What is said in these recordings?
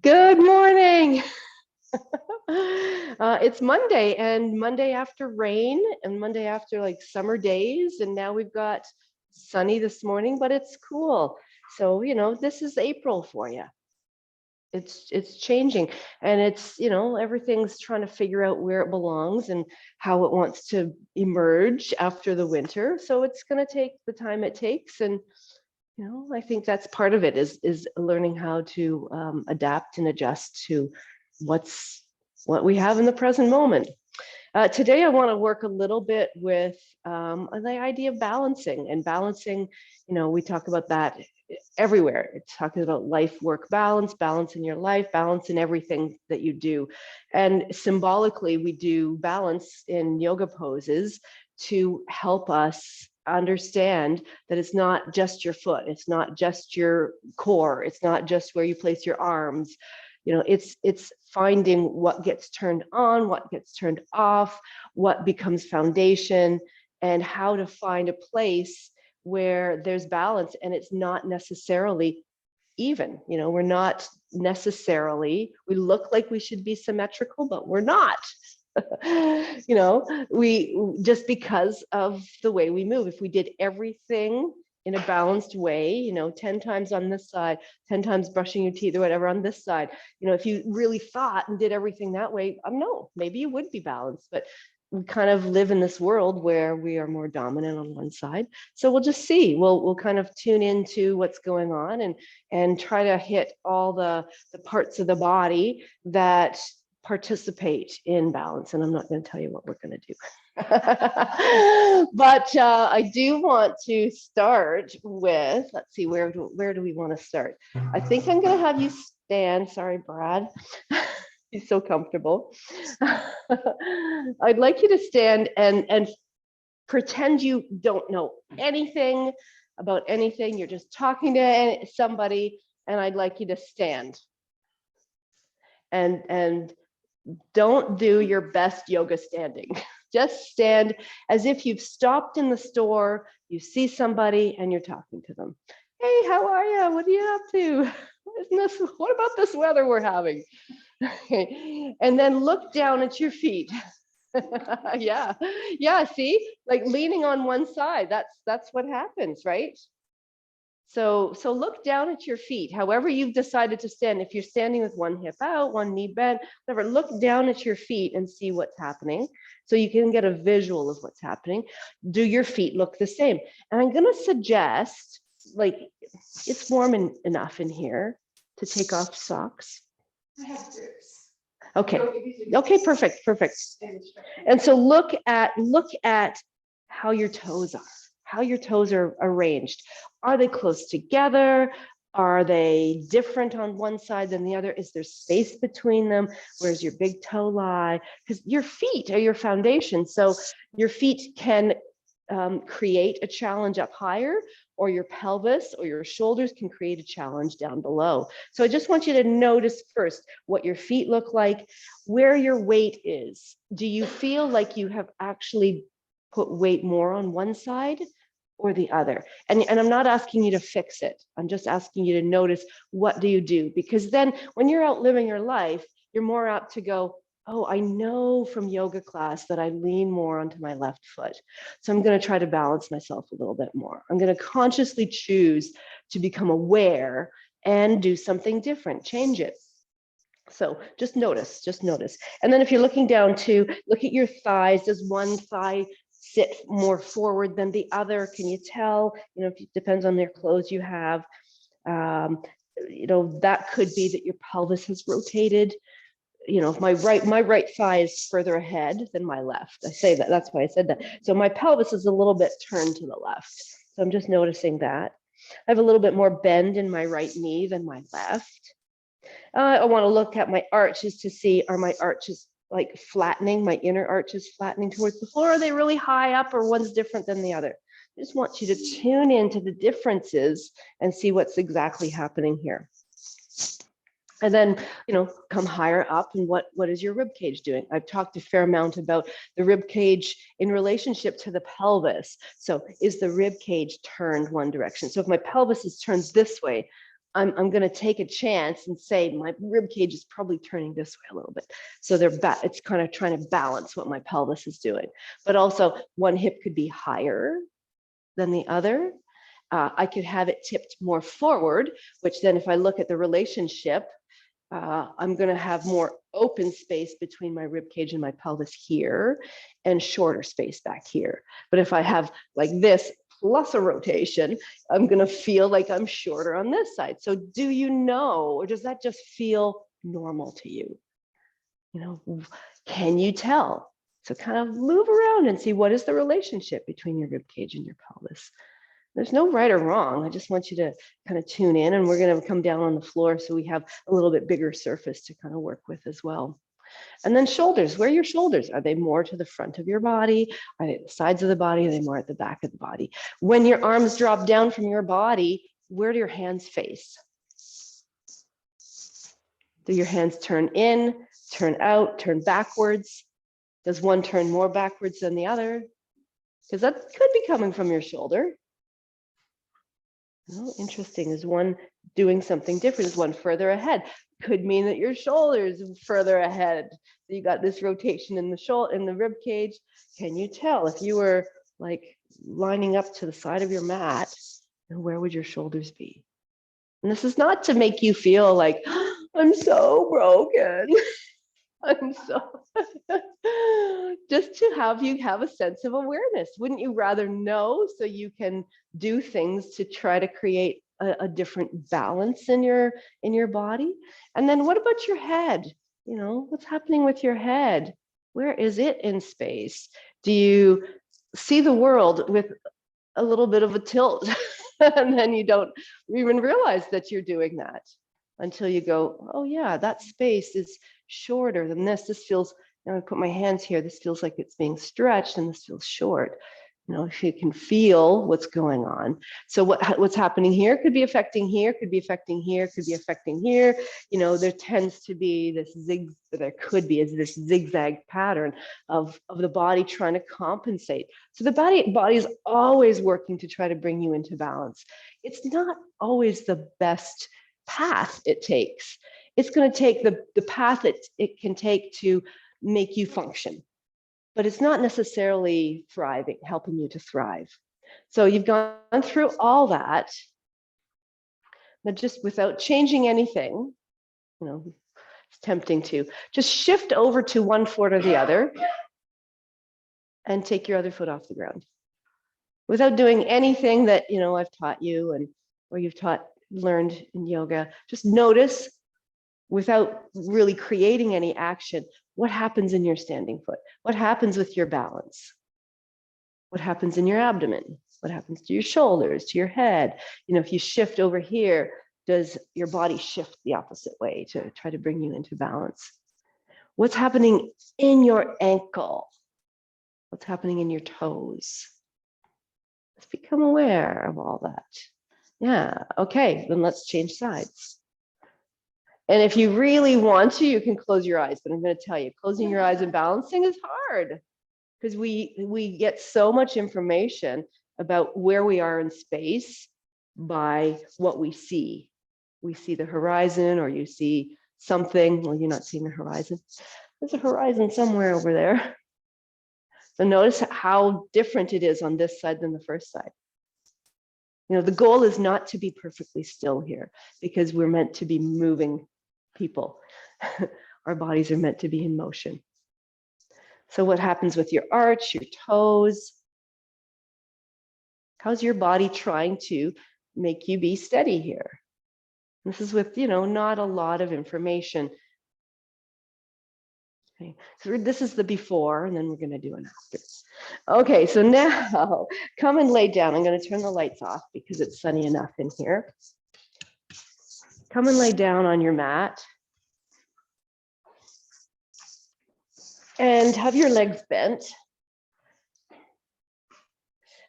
Good morning. It's Monday and Monday after rain and Monday after like summer days. And now we've got sunny this morning, but it's cool. So, this is April for you. It's changing and everything's trying to figure out where it belongs and how it wants to emerge after the winter. So it's going to take the time it takes. And I think that's part of it is learning how to adapt and adjust to what we have in the present moment. Today, I want to work a little bit with the idea of balancing and balancing. We talk about that everywhere. It's talking about life-work balance, balance in your life, balance in everything that you do. And symbolically, we do balance in yoga poses to help us understand that it's not just your foot, it's not just your core, it's not just where you place your arms. It's finding what gets turned on, what gets turned off, what becomes foundation, and how to find a place where there's balance and it's not necessarily even. We're not necessarily, we look like we should be symmetrical, but we're not. We just because of the way we move. If we did everything in a balanced way, 10 times on this side, 10 times brushing your teeth or whatever on this side, if you really thought and did everything that way, no, maybe you would be balanced, but we kind of live in this world where we are more dominant on one side. So we'll just see, we'll kind of tune into what's going on and try to hit all the parts of the body that participate in balance. And I'm not going to tell you what we're going to do. But I do want to start with, let's see, where do we want to start? I think I'm going to have you stand. Sorry, Brad. He's so comfortable. I'd like you to stand and pretend you don't know anything about anything. You're just talking to somebody, and I'd like you to stand. And don't do your best yoga standing. Just stand as if you've stopped in the store, you see somebody and you're talking to them. Hey, how are you? What are you up to? What about this weather we're having? Okay. And then look down at your feet. Yeah, see, like leaning on one side, that's what happens, right? So look down at your feet, however you've decided to stand. If you're standing with one hip out, one knee bent, whatever, look down at your feet and see what's happening so you can get a visual of what's happening. Do your feet look the same? And I'm going to suggest, like, it's warm enough in here to take off socks. I have boots. Okay, perfect. And so look at how your toes are arranged. Are they close together? Are they different on one side than the other? Is there space between them? Where's your big toe lie? Because your feet are your foundation. So your feet can create a challenge up higher, or your pelvis or your shoulders can create a challenge down below. So I just want you to notice first what your feet look like, where your weight is. Do you feel like you have actually put weight more on one side or the other? And I'm not asking you to fix it. I'm just asking you to notice, what do you do? Because then when you're out living your life, you're more apt to go, oh, I know from yoga class that I lean more onto my left foot. So I'm going to try to balance myself a little bit more. I'm going to consciously choose to become aware and do something different, change it. So just notice. And then if you're looking down to look at your thighs, does one thigh sit more forward than the other? Can you tell? It depends on their clothes you have. That could be that your pelvis has rotated. My right thigh is further ahead than my left. I say that, that's why I said that. So my pelvis is a little bit turned to the left. So I'm just noticing that. I have a little bit more bend in my right knee than my left. I want to look at my arches to see, are my arches like flattening, my inner arches flattening towards the floor? Are they really high up, or one's different than the other? I just want you to tune into the differences and see what's exactly happening here. And then, come higher up, and what is your rib cage doing? I've talked a fair amount about the rib cage in relationship to the pelvis. So is the rib cage turned one direction? So if my pelvis is turned this way, I'm going to take a chance and say my rib cage is probably turning this way a little bit. So it's kind of trying to balance what my pelvis is doing. But also one hip could be higher than the other. I could have it tipped more forward, which then if I look at the relationship, I'm going to have more open space between my rib cage and my pelvis here and shorter space back here. But if I have like this plus a rotation, I'm going to feel like I'm shorter on this side. So do you know, or does that just feel normal to you? You know, can you tell? So kind of move around and see what is the relationship between your rib cage and your pelvis. There's no right or wrong. I just want you to kind of tune in, and we're going to come down on the floor so we have a little bit bigger surface to kind of work with as well. And then shoulders, where are your shoulders? Are they more to the front of your body? Are they the sides of the body? Are they more at the back of the body? When your arms drop down from your body, where do your hands face? Do your hands turn in, turn out, turn backwards? Does one turn more backwards than the other? Because that could be coming from your shoulder. Oh, interesting. Is one doing something different? Is one further ahead? Could mean that your shoulder is further ahead. So you got this rotation in the shoulder, in the rib cage. Can you tell if you were like lining up to the side of your mat, where would your shoulders be? And this is not to make you feel like I'm so broken. I'm so just to have you have a sense of awareness. Wouldn't you rather know so you can do things to try to create a different balance in your body? And then what about your head? You know, what's happening with your head? Where is it in space? Do you see the world with a little bit of a tilt? And then you don't even realize that you're doing that until you go, oh yeah, that space is shorter than this. This feels, now I put my hands here, this feels like it's being stretched and this feels short. You know, if you can feel what's going on. So what's happening here could be affecting here, could be affecting here, could be affecting here. You know, there tends to be this this zigzag pattern of the body trying to compensate. So the body is always working to try to bring you into balance. It's not always the best path it takes. It's going to take the path it can take to make you function, but it's not necessarily thriving, helping you to thrive. So you've gone through all that, but just without changing anything, you know, it's tempting to just shift over to one foot or the other and take your other foot off the ground without doing anything that, you know, I've taught you and or you've learned in yoga. Just notice without really creating any action, what happens in your standing foot? What happens with your balance? What happens in your abdomen? What happens to your shoulders, to your head? You know, if you shift over here, does your body shift the opposite way to try to bring you into balance? What's happening in your ankle? What's happening in your toes? Let's become aware of all that. Yeah, okay, then let's change sides. And if you really want to, you can close your eyes, but I'm going to tell you, closing your eyes and balancing is hard because we get so much information about where we are in space by what we see. We see the horizon, or you see something. Well, you're not seeing the horizon. There's a horizon somewhere over there. So notice how different it is on this side than the first side. You know, the goal is not to be perfectly still here because we're meant to be moving people. Our bodies are meant to be in motion. So what happens with your arch, your toes? How's your body trying to make you be steady here? This is with, you know, not a lot of information. Okay, so this is the before, and then we're going to do an after. Okay, so now come and lay down. I'm going to turn the lights off because it's sunny enough in here. Come and lay down on your mat. And have your legs bent.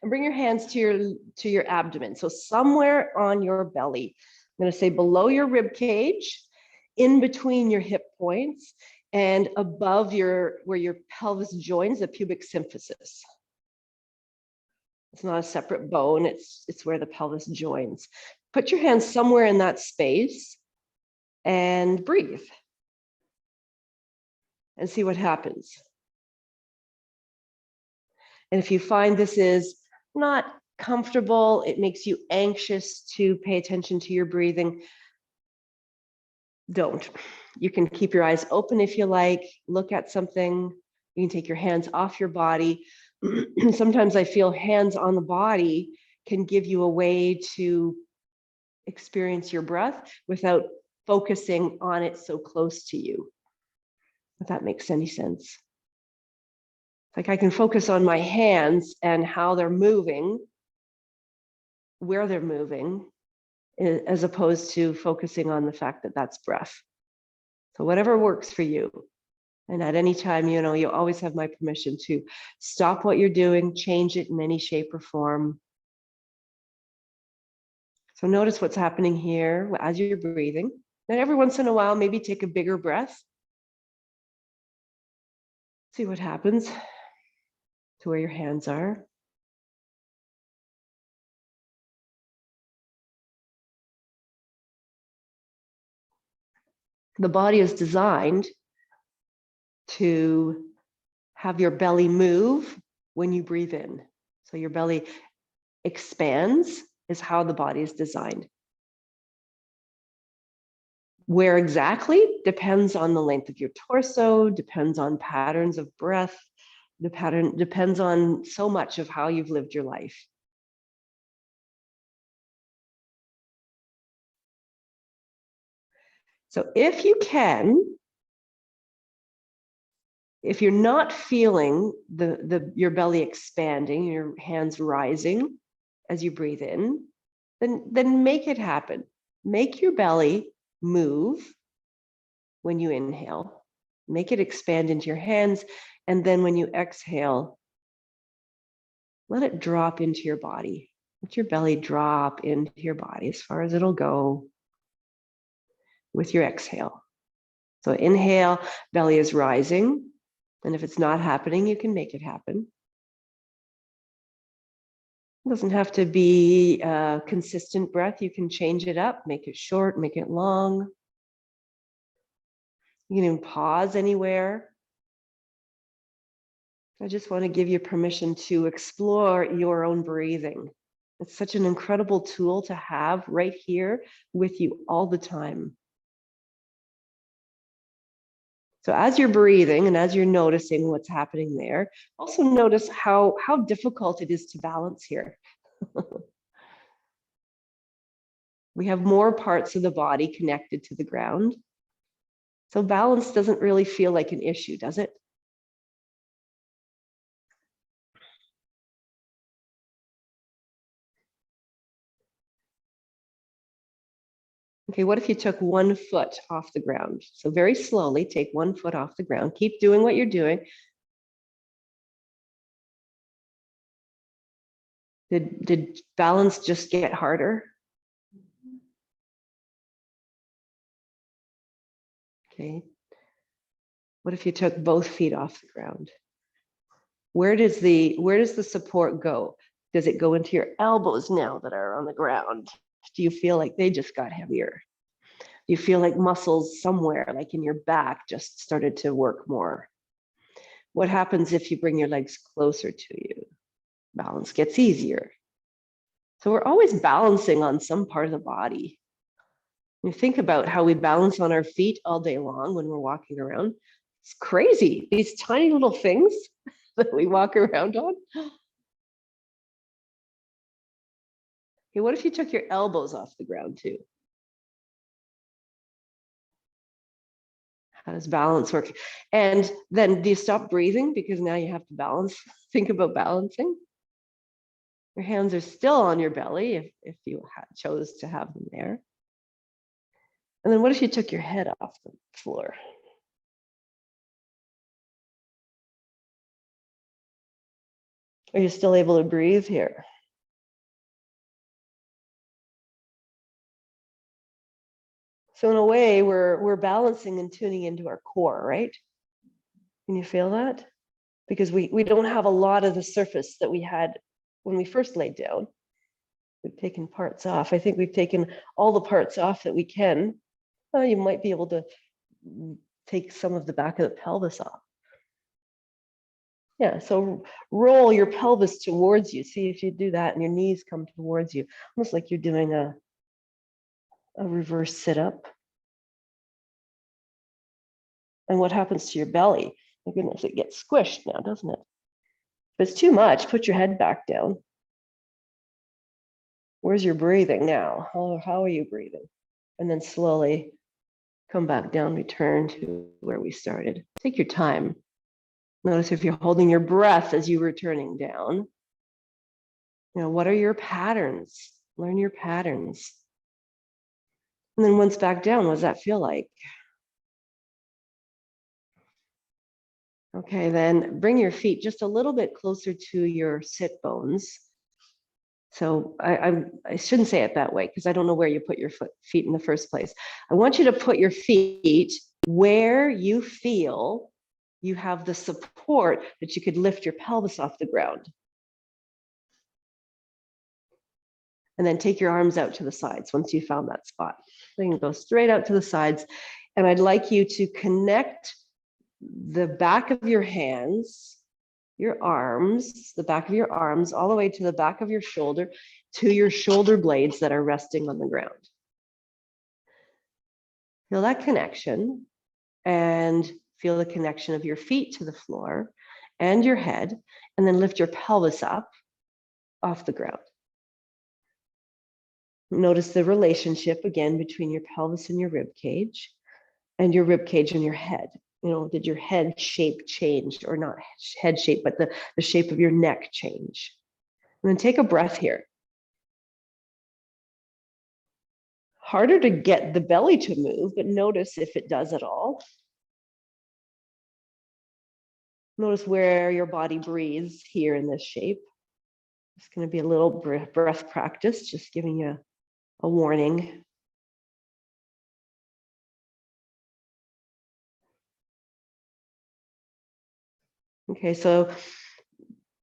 And bring your hands to your abdomen. So somewhere on your belly. I'm going to say below your rib cage, in between your hip points, and above where your pelvis joins the pubic symphysis. It's not a separate bone, it's where the pelvis joins. Put your hands somewhere in that space and breathe and see what happens. And if you find this is not comfortable, it makes you anxious to pay attention to your breathing, don't. You can keep your eyes open if you like, look at something. You can take your hands off your body. Sometimes I feel hands on the body can give you a way to experience your breath without focusing on it so close to you, if that makes any sense. Like I can focus on my hands and how they're moving, where they're moving, as opposed to focusing on the fact that that's breath. So whatever works for you. And at any time, you know, you always have my permission to stop what you're doing, change it in any shape or form. So notice what's happening here as you're breathing. And every once in a while, maybe take a bigger breath. See what happens to where your hands are. The body is designed to have your belly move when you breathe in. So your belly expands is how the body is designed. Where exactly depends on the length of your torso, depends on patterns of breath, the pattern depends on so much of how you've lived your life. So if you can, if you're not feeling your belly expanding, your hands rising as you breathe in, then make it happen. Make your belly move when you inhale. Make it expand into your hands. And then when you exhale, let it drop into your body. Let your belly drop into your body as far as it'll go with your exhale. So inhale, belly is rising. And if it's not happening, you can make it happen. It doesn't have to be a consistent breath. You can change it up, make it short, make it long. You can even pause anywhere. I just want to give you permission to explore your own breathing. It's such an incredible tool to have right here with you all the time. So as you're breathing and as you're noticing what's happening there, also notice how difficult it is to balance here. We have more parts of the body connected to the ground. So balance doesn't really feel like an issue, does it? Okay, what if you took 1 foot off the ground? So very slowly take 1 foot off the ground. Keep doing what you're doing. Did balance just get harder? Okay. What if you took both feet off the ground? Where does the support go? Does it go into your elbows now that are on the ground? Do you feel like they just got heavier? Do you feel like muscles somewhere, like in your back, just started to work more? What happens if you bring your legs closer to you? Balance gets easier. So we're always balancing on some part of the body. You think about how we balance on our feet all day long when we're walking around. It's crazy, these tiny little things that we walk around on. Okay, what if you took your elbows off the ground too? How does balance work? And then do you stop breathing because now you have to balance? Think about balancing. Your hands are still on your belly if you chose to have them there. And then what if you took your head off the floor? Are you still able to breathe here? So in a way, we're balancing and tuning into our core, right? Can you feel that? Because we don't have a lot of the surface that we had when we first laid down. We've taken parts off. I think we've taken all the parts off that we can. Oh, you might be able to take some of the back of the pelvis off. Yeah, so roll your pelvis towards you. See if you do that and your knees come towards you, almost like you're doing a reverse sit-up. And what happens to your belly? My goodness, it gets squished now, doesn't it? If it's too much, put your head back down. Where's your breathing now? How are you breathing? And then slowly come back down, return to where we started. Take your time. Notice if you're holding your breath as you're returning down. You know, what are your patterns? Learn your patterns. And then once back down, what does that feel like? Okay, then bring your feet just a little bit closer to your sit bones. So I shouldn't say it that way because I don't know where you put your feet in the first place. I want you to put your feet where you feel you have the support that you could lift your pelvis off the ground. And then take your arms out to the sides once you found that spot. So you can go straight out to the sides. And I'd like you to connect the back of your hands, your arms, the back of your arms, all the way to the back of your shoulder, to your shoulder blades that are resting on the ground. Feel that connection and feel the connection of your feet to the floor and your head, and then lift your pelvis up off the ground. Notice the relationship again between your pelvis and your rib cage and your rib cage and your head. You know, did your head shape change, or not head shape, but the shape of your neck change? And then take a breath here. Harder to get the belly to move, but notice if it does at all. Notice where your body breathes here in this shape. It's going to be a little breath practice, just giving you a warning. Okay, so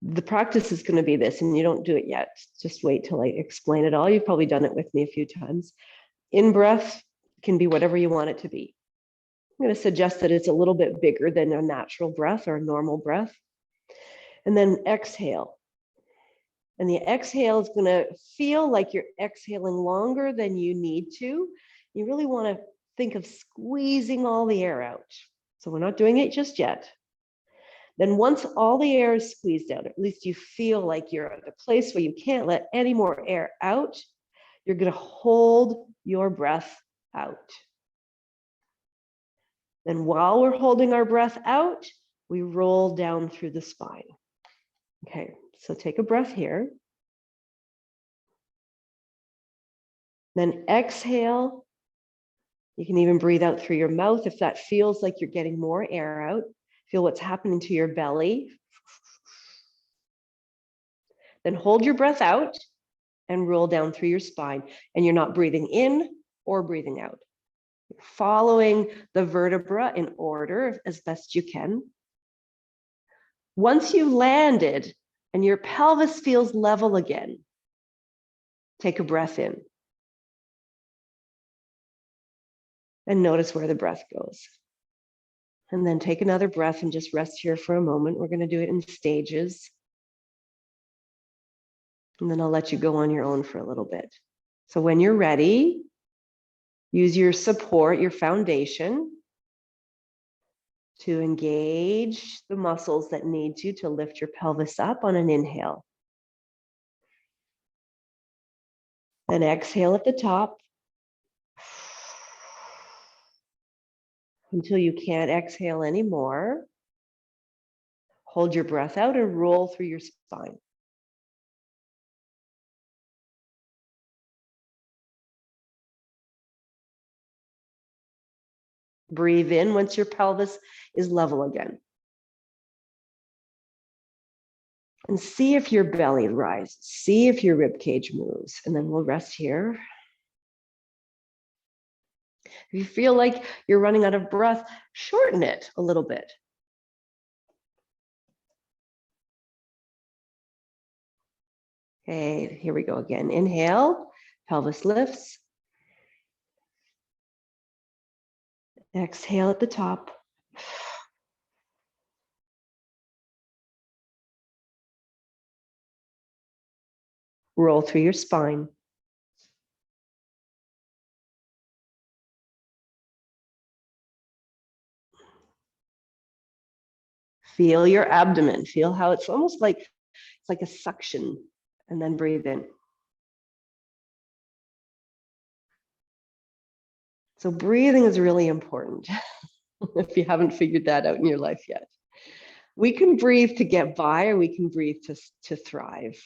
the practice is going to be this, and you don't do it yet. Just wait till I explain it all. You've probably done it with me a few times. In breath can be whatever you want it to be. I'm going to suggest that it's a little bit bigger than a natural breath or a normal breath. And then exhale. And the exhale is going to feel like you're exhaling longer than you need to. You really want to think of squeezing all the air out. So we're not doing it just yet. Then once all the air is squeezed out, at least you feel like you're at a place where you can't let any more air out, you're going to hold your breath out. Then while we're holding our breath out, we roll down through the spine. Okay, so take a breath here. Then exhale. You can even breathe out through your mouth if that feels like you're getting more air out. Feel what's happening to your belly. Then hold your breath out and roll down through your spine. And you're not breathing in or breathing out. You're following the vertebra in order as best you can. Once you've landed and your pelvis feels level again, take a breath in. And notice where the breath goes. And then take another breath and just rest here for a moment. We're going to do it in stages. And then I'll let you go on your own for a little bit. So when you're ready, use your support, your foundation, to engage the muscles that need you to lift your pelvis up on an inhale. Then exhale at the top until you can't exhale anymore. Hold your breath out and roll through your spine. Breathe in once your pelvis is level again. And see if your belly rises. See if your rib cage moves. And then we'll rest here. If you feel like you're running out of breath, shorten it a little bit. Okay, here we go again. Inhale, pelvis lifts. Exhale at the top. Roll through your spine. Feel your abdomen. Feel how it's almost like a suction, and then breathe in. So breathing is really important if you haven't figured that out in your life yet. We can breathe to get by, or we can breathe to thrive.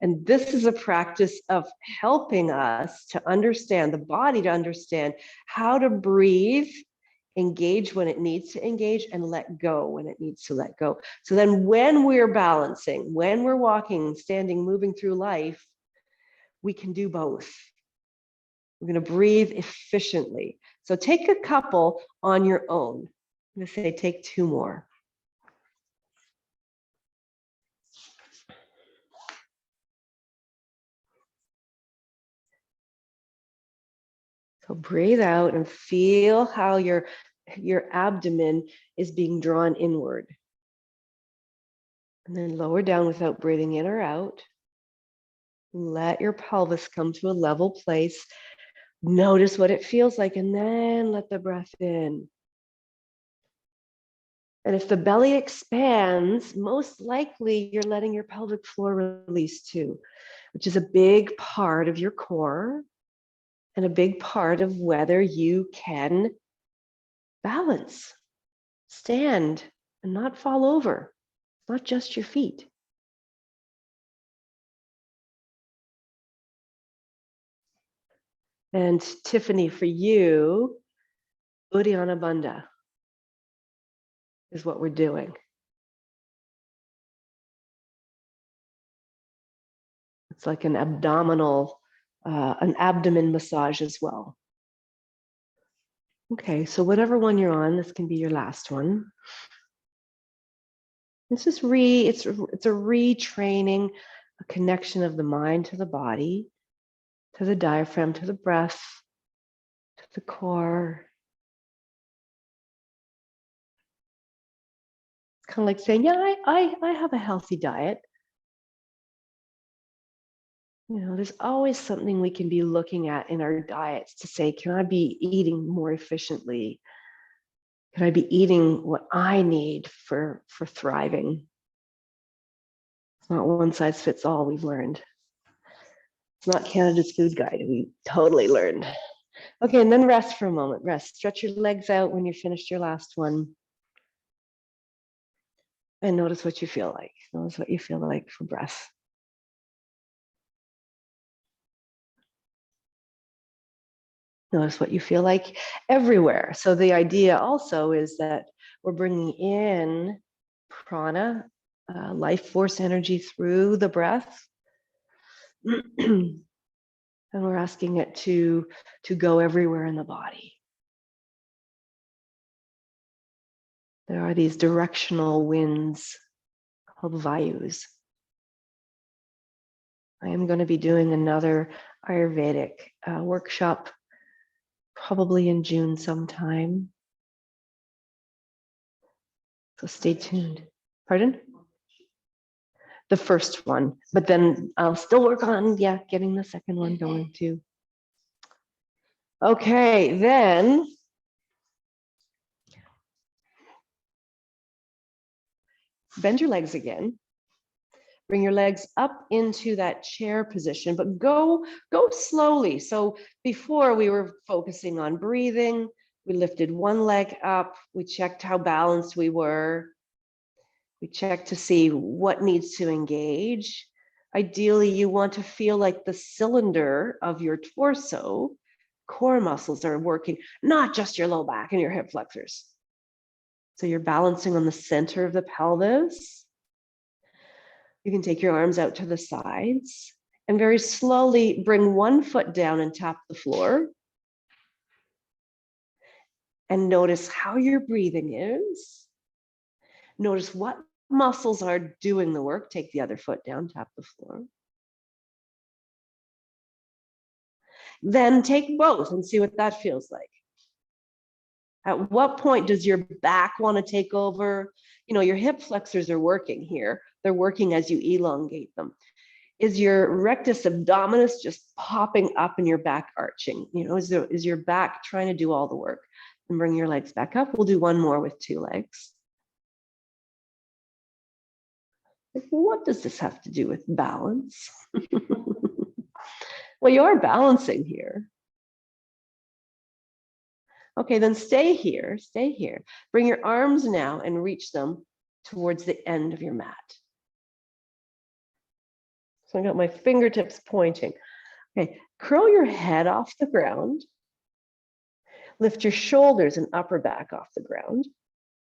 And this is a practice of helping us to understand, the body to understand how to breathe, engage when it needs to engage, and let go when it needs to let go. So then when we're balancing, when we're walking, standing, moving through life, we can do both. We're going to breathe efficiently. So take a couple on your own. I'm going to say take 2 more. So breathe out and feel how your abdomen is being drawn inward. And then lower down without breathing in or out. Let your pelvis come to a level place. Notice what it feels like, and then let the breath in. And if the belly expands, most likely you're letting your pelvic floor release too, which is a big part of your core and a big part of whether you can balance, stand, and not fall over. It's not just your feet. And Tiffany, for you, Uddiyana Bandha is what we're doing. It's like an abdominal, an abdomen massage as well. Okay, so whatever one you're on, this can be your last one. This is it's a retraining, a connection of the mind to the body, to the diaphragm, to the breath, to the core. It's kind of like saying, yeah, I have a healthy diet. You know, there's always something we can be looking at in our diets to say, can I be eating more efficiently? Can I be eating what I need for thriving? It's not one size fits all, we've learned. It's not Canada's food guide, we totally learned. Okay, and then rest for a moment. Rest. Stretch your legs out when you finished your last one. And notice what you feel like. Notice what you feel like for breath. Notice what you feel like everywhere. So the idea also is that we're bringing in prana, life force energy through the breath. And we're asking it to go everywhere in the body. There are these directional winds called vayus. I am going to be doing another Ayurvedic workshop probably in June sometime. So stay tuned. Pardon? The first one, but then I'll still work on, getting the second one going too. Okay, then bend your legs again. Bring your legs up into that chair position, but go slowly. So before we were focusing on breathing, we lifted one leg up, we checked how balanced we were. We checked to see what needs to engage. Ideally, you want to feel like the cylinder of your torso, core muscles are working, not just your low back and your hip flexors. So you're balancing on the center of the pelvis. You can take your arms out to the sides and very slowly bring one foot down and tap the floor. And notice how your breathing is. Notice what muscles are doing the work. Take the other foot down, tap the floor. Then take both and see what that feels like. At what point does your back want to take over? You know, your hip flexors are working here. They're working as you elongate them. Is your rectus abdominis just popping up and your back arching? You know, is your back trying to do all the work? And bring your legs back up. We'll do one more with 2 legs. What does this have to do with balance? Well, you are balancing here. Okay, then stay here, stay here. Bring your arms now and reach them towards the end of your mat. So I got my fingertips pointing. Okay, curl your head off the ground. Lift your shoulders and upper back off the ground.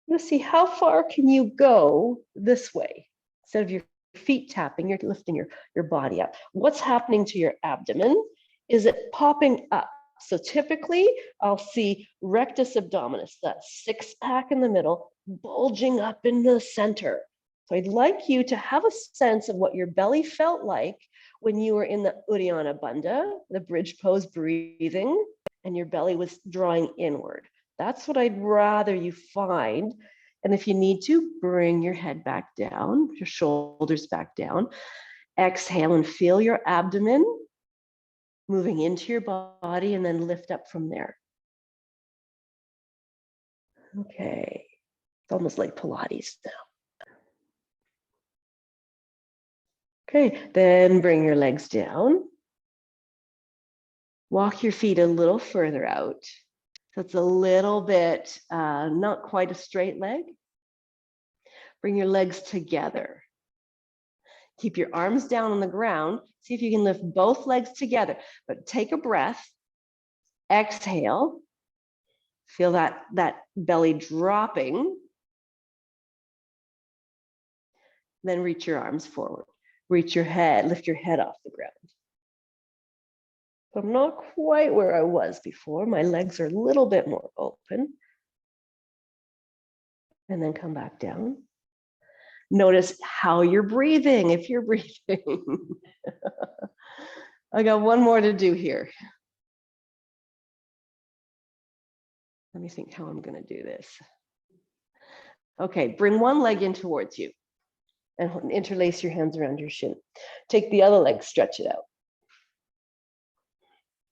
Let's see, how far can you go this way? Instead of your feet tapping, you're lifting your body up. What's happening to your abdomen? Is it popping up? So typically I'll see rectus abdominis, that 6-pack in the middle, bulging up in the center. So I'd like you to have a sense of what your belly felt like when you were in the Uddiyana Bandha, the bridge pose, breathing, and your belly was drawing inward. That's what I'd rather you find. And if you need to, bring your head back down, your shoulders back down. Exhale and feel your abdomen moving into your body, and then lift up from there. Okay, it's almost like Pilates now. Okay, then bring your legs down. Walk your feet a little further out. So it's a little bit, not quite a straight leg. Bring your legs together. Keep your arms down on the ground. See if you can lift both legs together, but take a breath. Exhale. Feel that belly dropping. Then reach your arms forward. Reach your head, lift your head off the ground. So I'm not quite where I was before. My legs are a little bit more open. And then come back down. Notice how you're breathing, if you're breathing. I got one more to do here. Let me think how I'm going to do this. Okay, bring one leg in towards you and interlace your hands around your shin. Take the other leg, stretch it out.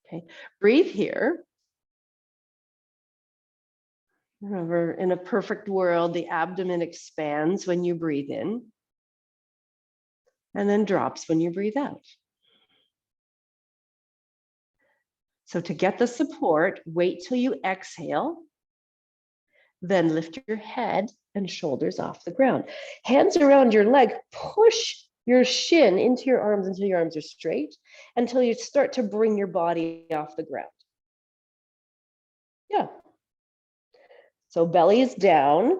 Okay, breathe here. Remember, in a perfect world, the abdomen expands when you breathe in and then drops when you breathe out. So to get the support, wait till you exhale, then lift your head and shoulders off the ground. Hands around your leg, push your shin into your arms until your arms are straight, until you start to bring your body off the ground. Yeah. So belly is down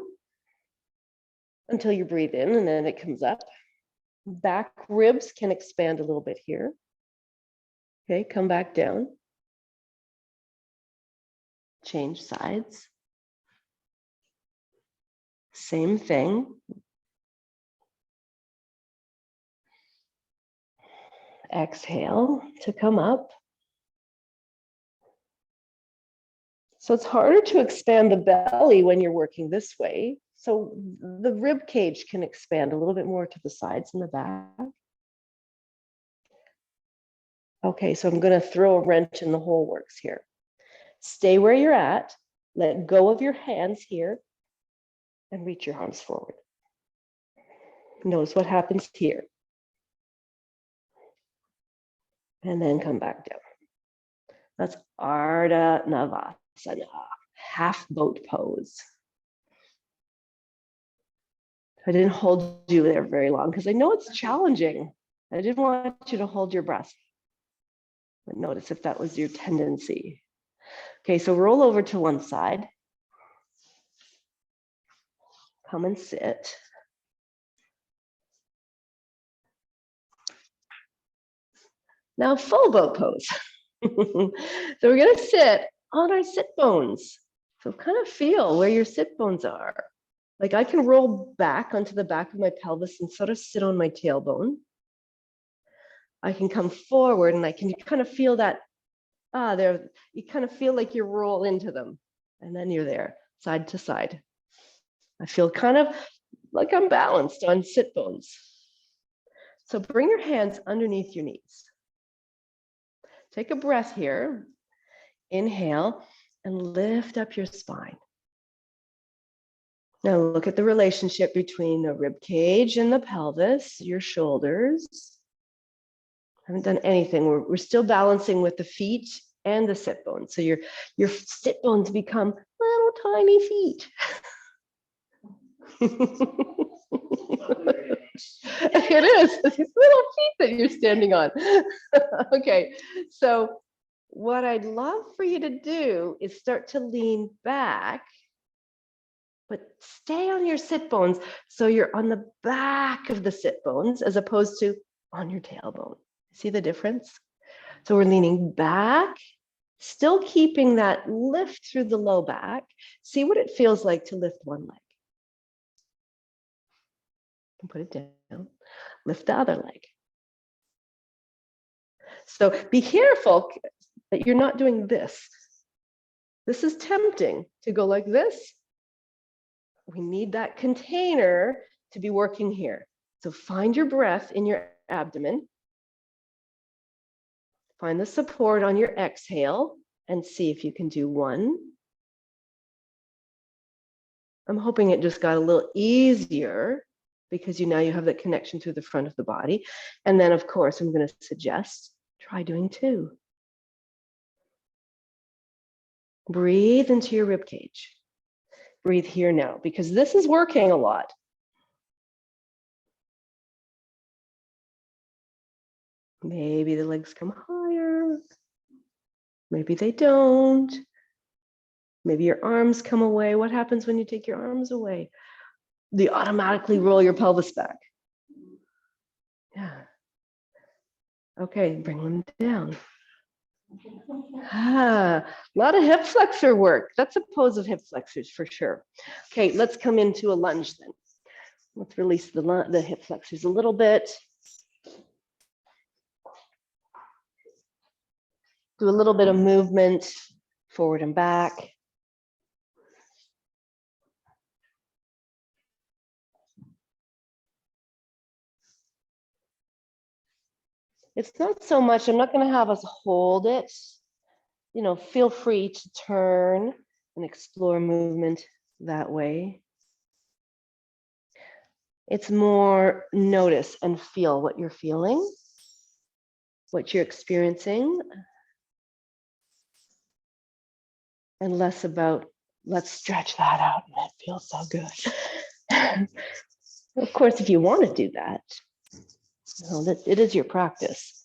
until you breathe in, and then it comes up. Back ribs can expand a little bit here. Okay, come back down. Change sides. Same thing. Exhale to come up. So it's harder to expand the belly when you're working this way. So the rib cage can expand a little bit more to the sides and the back. Okay, so I'm going to throw a wrench in the whole works here. Stay where you're at, let go of your hands here, and reach your arms forward. Notice what happens here. And then come back down. That's Ardha Navasana, half boat pose. I didn't hold you there very long because I know it's challenging. I didn't want you to hold your breath. But notice if that was your tendency. Okay, so roll over to one side. Come and sit. Now full boat pose. So we're going to sit on our sit bones. So kind of feel where your sit bones are. Like I can roll back onto the back of my pelvis and sort of sit on my tailbone. I can come forward and I can kind of feel that, there, you kind of feel like you roll into them and then you're there, side to side. I feel kind of like I'm balanced on sit bones. So bring your hands underneath your knees. Take a breath here. Inhale and lift up your spine. Now look at the relationship between the rib cage and the pelvis, your shoulders. Haven't done anything. We're still balancing with the feet and the sit bones. So your sit bones become little tiny feet. It is. It's these little feet that you're standing on. Okay, so what I'd love for you to do is start to lean back, but stay on your sit bones. So you're on the back of the sit bones as opposed to on your tailbone. See the difference? So we're leaning back, still keeping that lift through the low back. See what it feels like to lift one leg. Put it down, lift the other leg. So be careful that you're not doing this. This is tempting to go like this. We need that container to be working here. So find your breath in your abdomen. Find the support on your exhale and see if you can do one. I'm hoping it just got a little easier because now you have that connection through the front of the body. And then of course, I'm going to suggest try doing two. Breathe into your rib cage. Breathe here now, because this is working a lot. Maybe the legs come higher. Maybe they don't. Maybe your arms come away. What happens when you take your arms away? You automatically roll your pelvis back. Yeah. Okay, bring them down. A lot of hip flexor work. That's a pose of hip flexors for sure. Okay, let's come into a lunge then. Let's release the hip flexors a little bit. Do a little bit of movement forward and back. It's not so much, I'm not going to have us hold it. You know, feel free to turn and explore movement that way. It's more notice and feel what you're feeling, what you're experiencing, and less about, let's stretch that out and it feels so good. Of course, if you want to do that, it is your practice.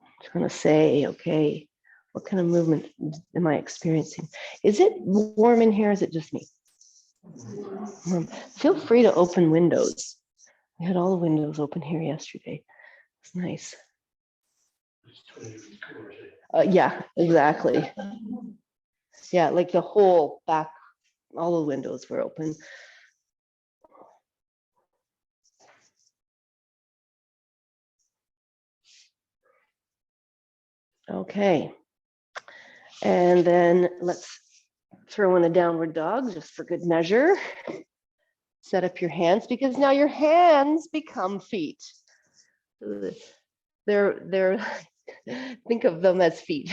I'm trying to say, okay, what kind of movement am I experiencing? Is it warm in here? Is it just me? Feel free to open windows. We had all the windows open here yesterday. It's nice. Yeah, exactly. Yeah, like the whole back, all the windows were open. Okay. And then let's throw in a downward dog just for good measure. Set up your hands because now your hands become feet. They're think of them as feet.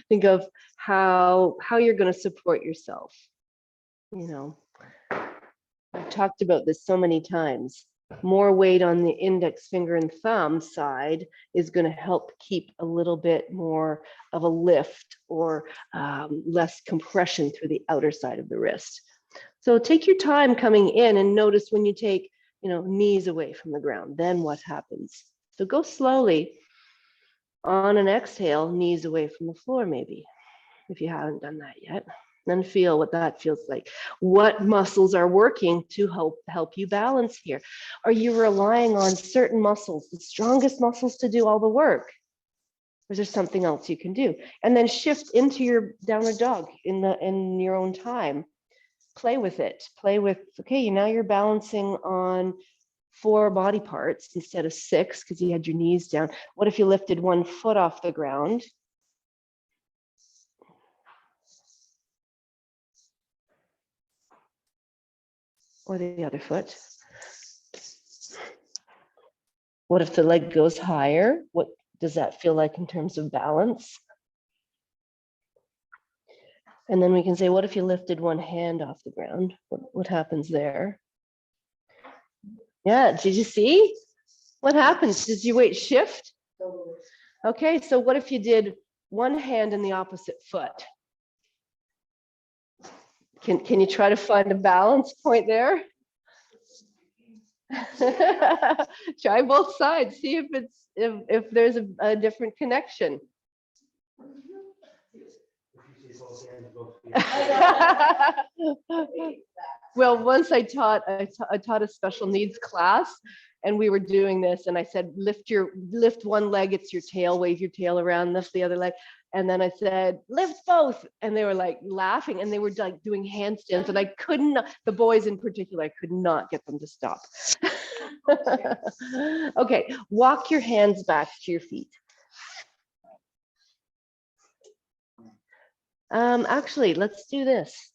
Think of how you're going to support yourself. You know, I've talked about this so many times. More weight on the index finger and thumb side is going to help keep a little bit more of a lift or less compression through the outer side of the wrist. So take your time coming in and notice when you take, knees away from the ground, then what happens? So go slowly on an exhale, knees away from the floor maybe, if you haven't done that yet. Then feel what that feels like. What muscles are working to help you balance here? Are you relying on certain muscles, the strongest muscles to do all the work? Or is there something else you can do? And then shift into your downward dog in your own time. play with it. Play with, okay, now you're balancing on 4 body parts instead of 6 because you had your knees down. What if you lifted 1 foot off the ground? Or the other foot? What if the leg goes higher? What does that feel like in terms of balance? And then we can say, what if you lifted 1 hand off the ground? What happens there? Yeah, did you see? What happens? Did your weight shift? Okay, so what if you did 1 hand in the opposite foot? Can you try to find a balance point there? Try both sides. See if there's a different connection. Well, once I taught a special needs class, and we were doing this, and I said, lift 1 leg, it's your tail, wave your tail around, lift the other leg. And then I said, lift both. And they were like laughing, and they were like doing handstands, and I couldn't, the boys in particular, I could not get them to stop. Okay, walk your hands back to your feet. Actually, let's do this.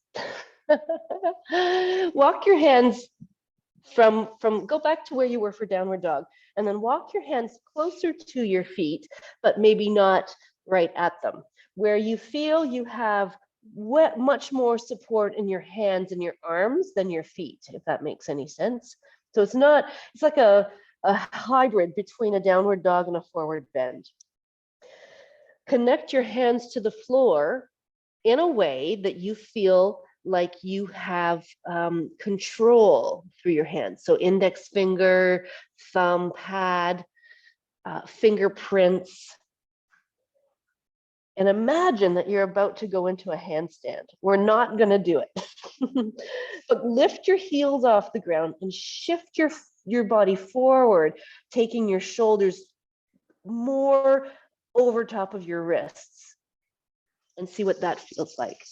Walk your hands go back to where you were for downward dog, and then walk your hands closer to your feet, but maybe not right at them, where you feel you have much more support in your hands and your arms than your feet, if that makes any sense. So it's like a hybrid between a downward dog and a forward bend. Connect your hands to the floor in a way that you feel like you have control through your hands. So index finger, thumb pad, fingerprints. And imagine that you're about to go into a handstand. We're not going to do it. But lift your heels off the ground and shift your body forward, taking your shoulders more over top of your wrists. And see what that feels like.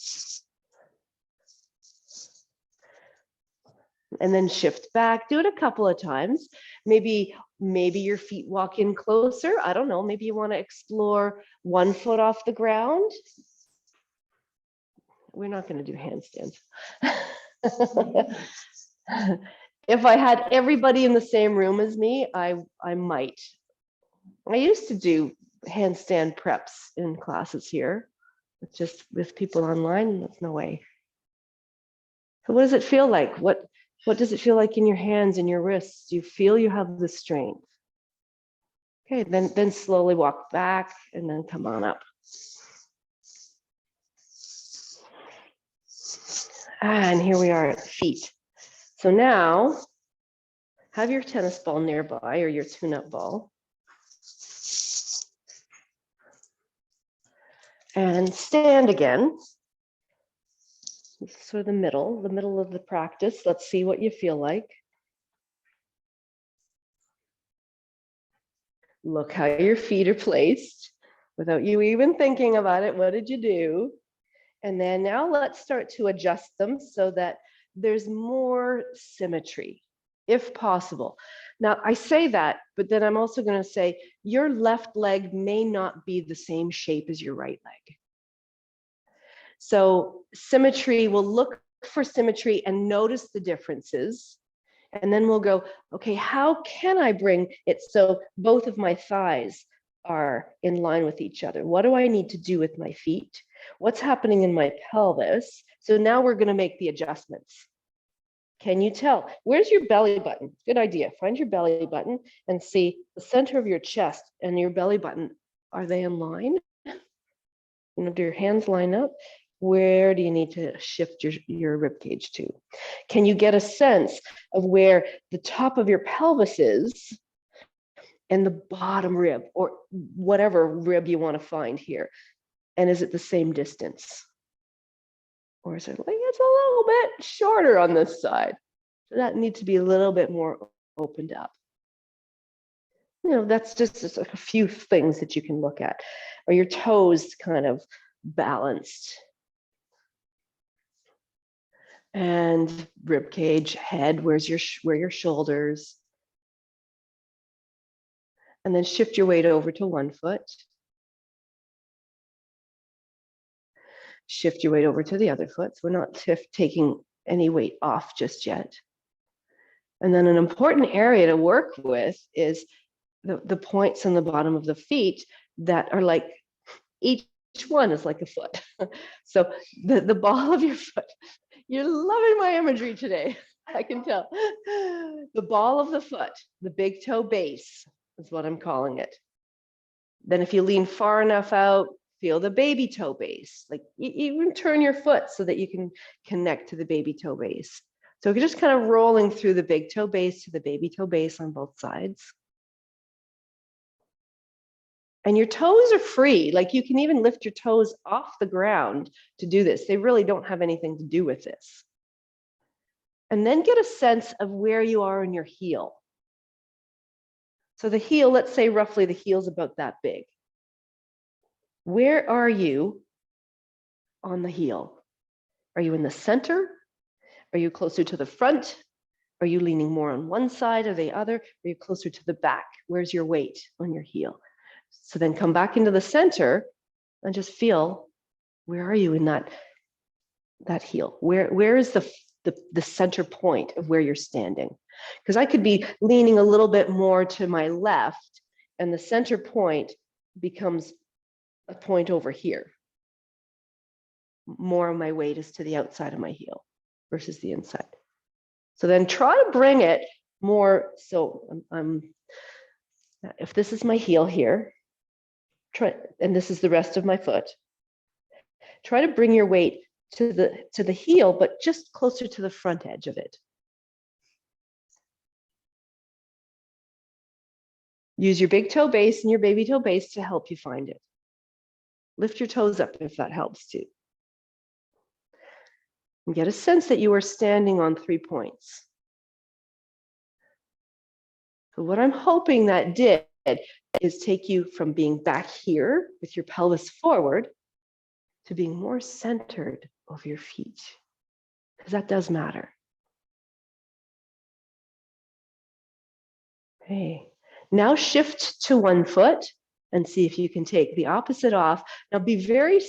And then shift back, do it a couple of times. Maybe your feet walk in closer. I don't know, maybe you want to explore 1 foot off the ground. We're not going to do handstands. If I had everybody in the same room as me, I might. I used to do handstand preps in classes here. Just with people online, that's no way. So what does it feel like? What does it feel like in your hands and your wrists? Do you feel you have the strength? Okay, then slowly walk back and then come on up. And here we are at feet. So now have your tennis ball nearby or your tune-up ball. And stand again. So the middle of the practice. Let's see what you feel like. Look how your feet are placed without you even thinking about it. What did you do? And then now let's start to adjust them so that there's more symmetry, if possible. Now I say that, but then I'm also going to say your left leg may not be the same shape as your right leg. So symmetry, we'll look for symmetry and notice the differences. And then we'll go, okay, how can I bring it so both of my thighs are in line with each other? What do I need to do with my feet? What's happening in my pelvis? So now we're going to make the adjustments. Can you tell? Where's your belly button? Good idea. Find your belly button and see the center of your chest and your belly button. Are they in line? Do your hands line up? Where do you need to shift your rib cage to? Can you get a sense of where the top of your pelvis is and the bottom rib, or whatever rib you want to find here? And is it the same distance? Or is it like it's a little bit shorter on this side? So that needs to be a little bit more opened up. That's just like a few things that you can look at. Are your toes kind of balanced? And rib cage, head, where your shoulders. And then shift your weight over to one foot. Shift your weight over to the other foot. So we're not taking any weight off just yet. And then an important area to work with is the points on the bottom of the feet that are like, each one is like a foot. So the ball of your foot, you're loving my imagery today, I can tell. The ball of the foot, the big toe base is what I'm calling it. Then if you lean far enough out, feel the baby toe base. Like even turn your foot so that you can connect to the baby toe base. So you're just kind of rolling through the big toe base to the baby toe base on both sides. And your toes are free. Like you can even lift your toes off the ground to do this. They really don't have anything to do with this. And then get a sense of where you are in your heel. So the heel, let's say roughly the heel's about that big. Where are you on the heel? Are you in the center? Are you closer to the front? Are you leaning more on one side or the other? Are you closer to the back? Where's your weight on your heel? So then come back into the center and just feel, where are you in that heel? Where is the center point of where you're standing? Because I could be leaning a little bit more to my left, and the center point becomes a point over here. More of my weight is to the outside of my heel versus the inside. So then try to bring it more. So if this is my heel here, and this is the rest of my foot, try to bring your weight to the heel, but just closer to the front edge of it. Use your big toe base and your baby toe base to help you find it. Lift your toes up if that helps too. And get a sense that you are standing on 3 points. So what I'm hoping that did is take you from being back here with your pelvis forward to being more centered over your feet, because that does matter. Okay, now shift to one foot and see if you can take the opposite off. Now be very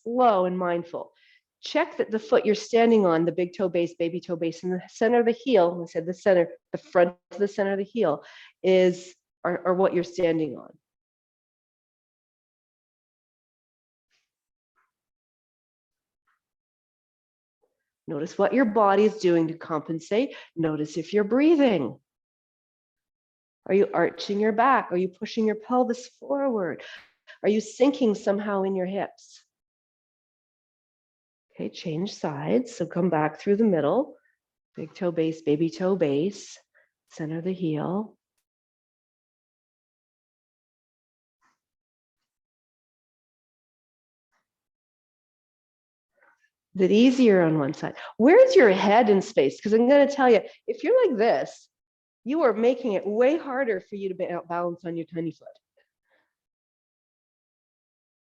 slow and mindful. Check that the foot you're standing on, the big toe base, baby toe base, in the center of the heel, I said the center, the front to the center of the heel, are what you're standing on. Notice what your body is doing to compensate. Notice if you're breathing. Are you arching your back? Are you pushing your pelvis forward? Are you sinking somehow in your hips? Okay, change sides. So come back through the middle. Big toe base, baby toe base, center of the heel. Is it easier on one side? Where's your head in space? Because I'm going to tell you, if you're like this, you are making it way harder for you to balance on your tiny foot.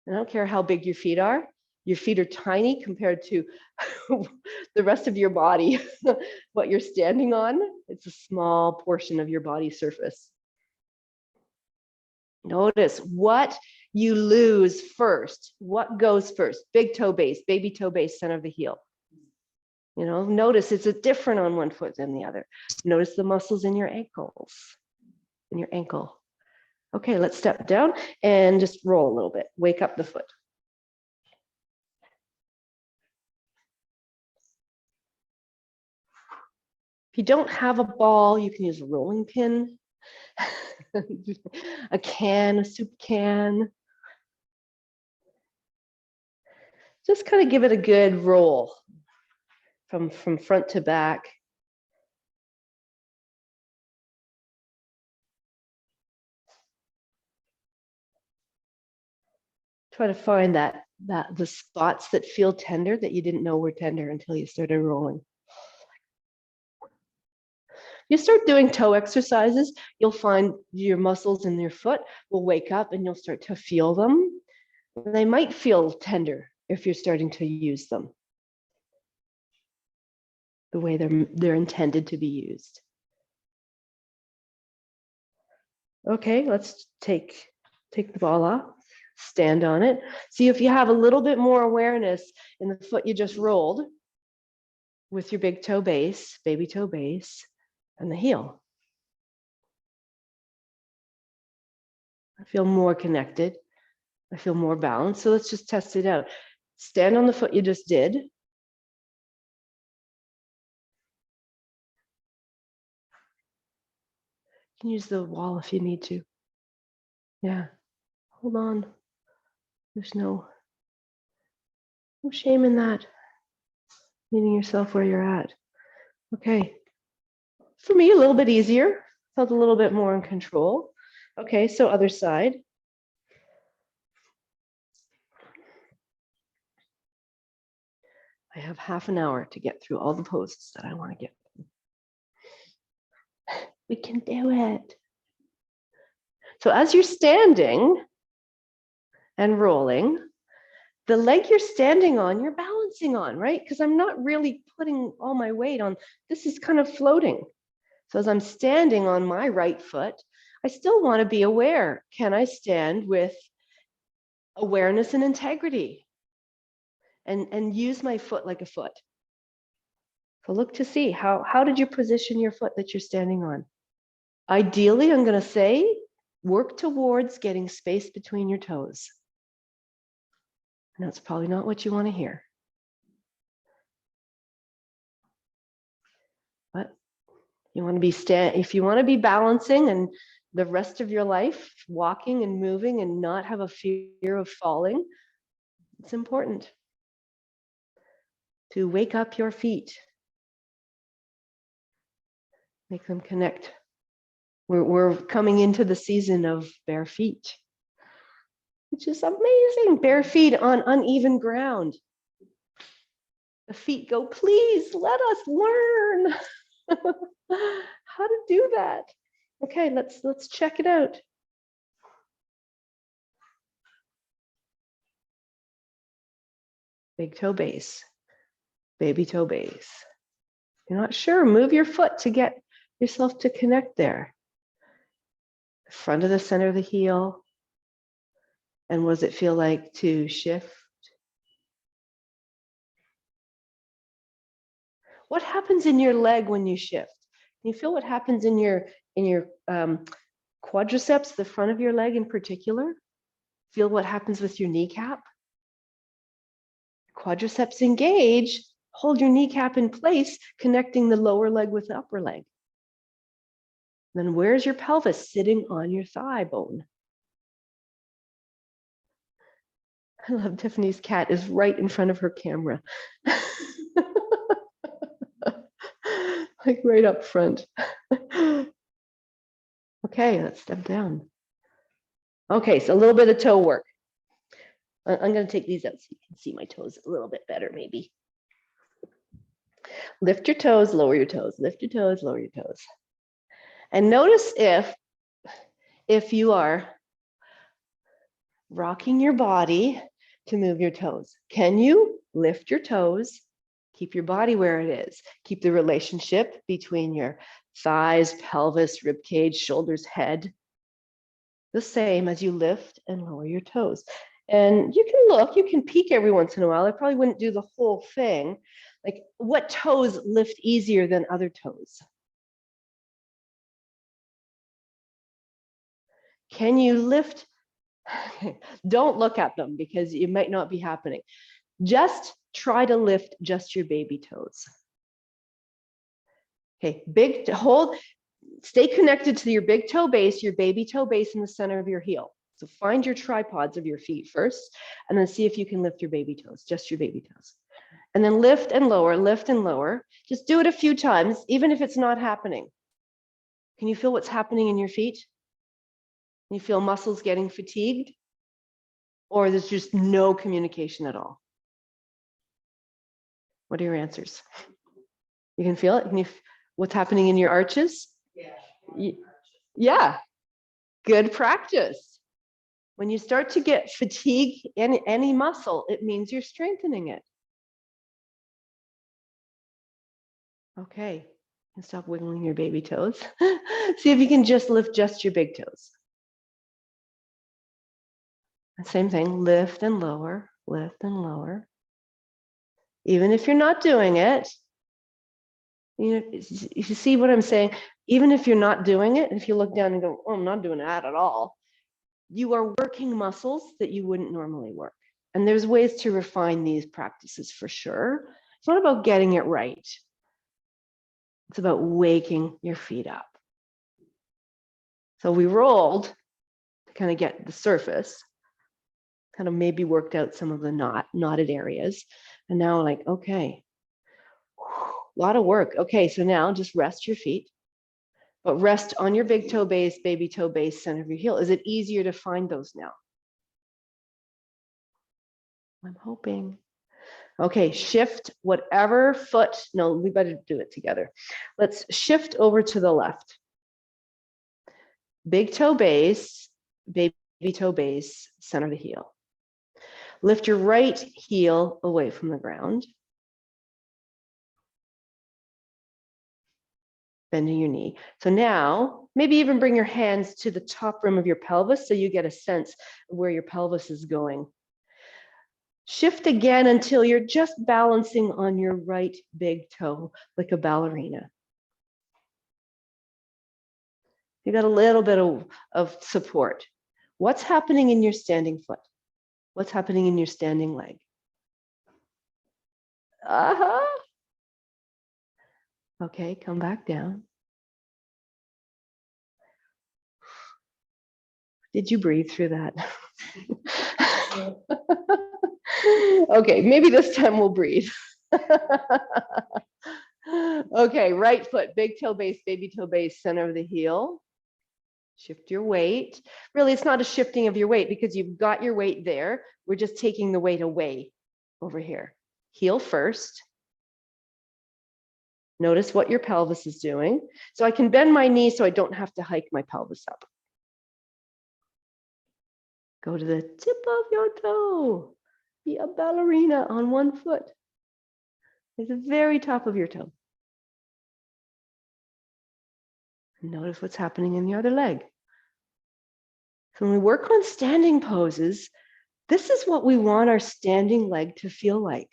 I don't care how big your feet are. Your feet are tiny compared to the rest of your body. What you're standing on, it's a small portion of your body surface. Notice what you lose first. What goes first? Big toe base, baby toe base, center of the heel. You know, notice it's different on one foot than the other. Notice the muscles in your ankles, in your ankle. Okay, let's step down and just roll a little bit. Wake up the foot. If you don't have a ball, you can use a rolling pin, a can, a soup can. Just kind of give it a good roll from front to back. Try to find the spots that feel tender that you didn't know were tender until you started rolling. You start doing toe exercises, you'll find your muscles in your foot will wake up and you'll start to feel them. They might feel tender if you're starting to use them. the way they're intended to be used. Okay, let's take the ball off, stand on it. See if you have a little bit more awareness in the foot you just rolled with your big toe base, baby toe base, and the heel. I feel more connected. I feel more balanced. So let's just test it out. Stand on the foot you just did. You can use the wall if you need to. Yeah, hold on. There's no shame in that. Meeting yourself where you're at. Okay. For me, a little bit easier. Felt a little bit more in control. Okay, so other side. I have half an hour to get through all the poses that I want to get through. We can do it. So as you're standing and rolling, the leg you're standing on, you're balancing on, right? Because I'm not really putting all my weight on. This is kind of floating. So as I'm standing on my right foot, I still want to be aware. Can I stand with awareness and integrity? And use my foot like a foot. So look to see how did you position your foot that you're standing on? Ideally, I'm going to say, work towards getting space between your toes. And that's probably not what you want to hear. But you want to be if you want to be balancing and the rest of your life, walking and moving and not have a fear of falling, it's important to wake up your feet. Make them connect. We're coming into the season of bare feet, which is amazing. Bare feet on uneven ground. The feet go, please let us learn how to do that. Okay, let's check it out. Big toe base, baby toe base. You're not sure, move your foot to get yourself to connect there. Front of the center of the heel. And what does it feel like to shift? What happens in your leg when you shift? Can you feel what happens in your quadriceps, the front of your leg in particular? Feel what happens with your kneecap? Quadriceps engage, hold your kneecap in place, connecting the lower leg with the upper leg. Then where's your pelvis? Sitting on your thigh bone. I love Tiffany's cat is right in front of her camera. Like right up front. Okay, let's step down. Okay, so a little bit of toe work. I'm going to take these out so you can see my toes a little bit better, maybe. Lift your toes, lower your toes. Lift your toes, lower your toes. And notice if you are rocking your body to move your toes. Can you lift your toes? Keep your body where it is. Keep the relationship between your thighs, pelvis, rib cage, shoulders, head the same as you lift and lower your toes. And you can look, you can peek every once in a while. I probably wouldn't do the whole thing. Like, what toes lift easier than other toes? Can you lift? Don't look at them because it might not be happening. Just try to lift just your baby toes. Okay, big hold, stay connected to your big toe base, your baby toe base in the center of your heel. So find your tripods of your feet first, and then see if you can lift your baby toes, just your baby toes. And then lift and lower, lift and lower. Just do it a few times, even if it's not happening. Can you feel what's happening in your feet? Can you feel muscles getting fatigued? Or there's just no communication at all? What are your answers? You can feel it? Can you, what's happening in your arches? Yeah. Yeah, good practice. When you start to get fatigue in any muscle, it means you're strengthening it. Okay, and stop wiggling your baby toes. See if you can just lift just your big toes. And same thing, lift and lower, lift and lower. Even if you're not doing it, you see what I'm saying? Even if you're not doing it, if you look down and go, oh, I'm not doing that at all, you are working muscles that you wouldn't normally work. And there's ways to refine these practices for sure. It's not about getting it right. It's about waking your feet up. So we rolled to kind of get the surface, kind of maybe worked out some of the knotted areas. And now like, okay, a lot of work. Okay, so now just rest your feet, but rest on your big toe base, baby toe base, center of your heel. Is it easier to find those now? I'm hoping. Okay, shift whatever foot. No, we better do it together. Let's shift over to the left. Big toe base, baby toe base, center of the heel. Lift your right heel away from the ground. Bending your knee. So now, maybe even bring your hands to the top rim of your pelvis so you get a sense of where your pelvis is going. Shift again until you're just balancing on your right big toe like a ballerina. You got a little bit of support. What's happening in your standing foot? What's happening in your standing leg? Okay, come back down. Did you breathe through that? Okay, maybe this time we'll breathe. Okay, right foot, big toe base, baby toe base, center of the heel. Shift your weight. Really, it's not a shifting of your weight because you've got your weight there. We're just taking the weight away over here. Heel first. Notice what your pelvis is doing. So I can bend my knee so I don't have to hike my pelvis up. Go to the tip of your toe. Be a ballerina on one foot. At the very top of your toe. Notice what's happening in the other leg. So when we work on standing poses, this is what we want our standing leg to feel like.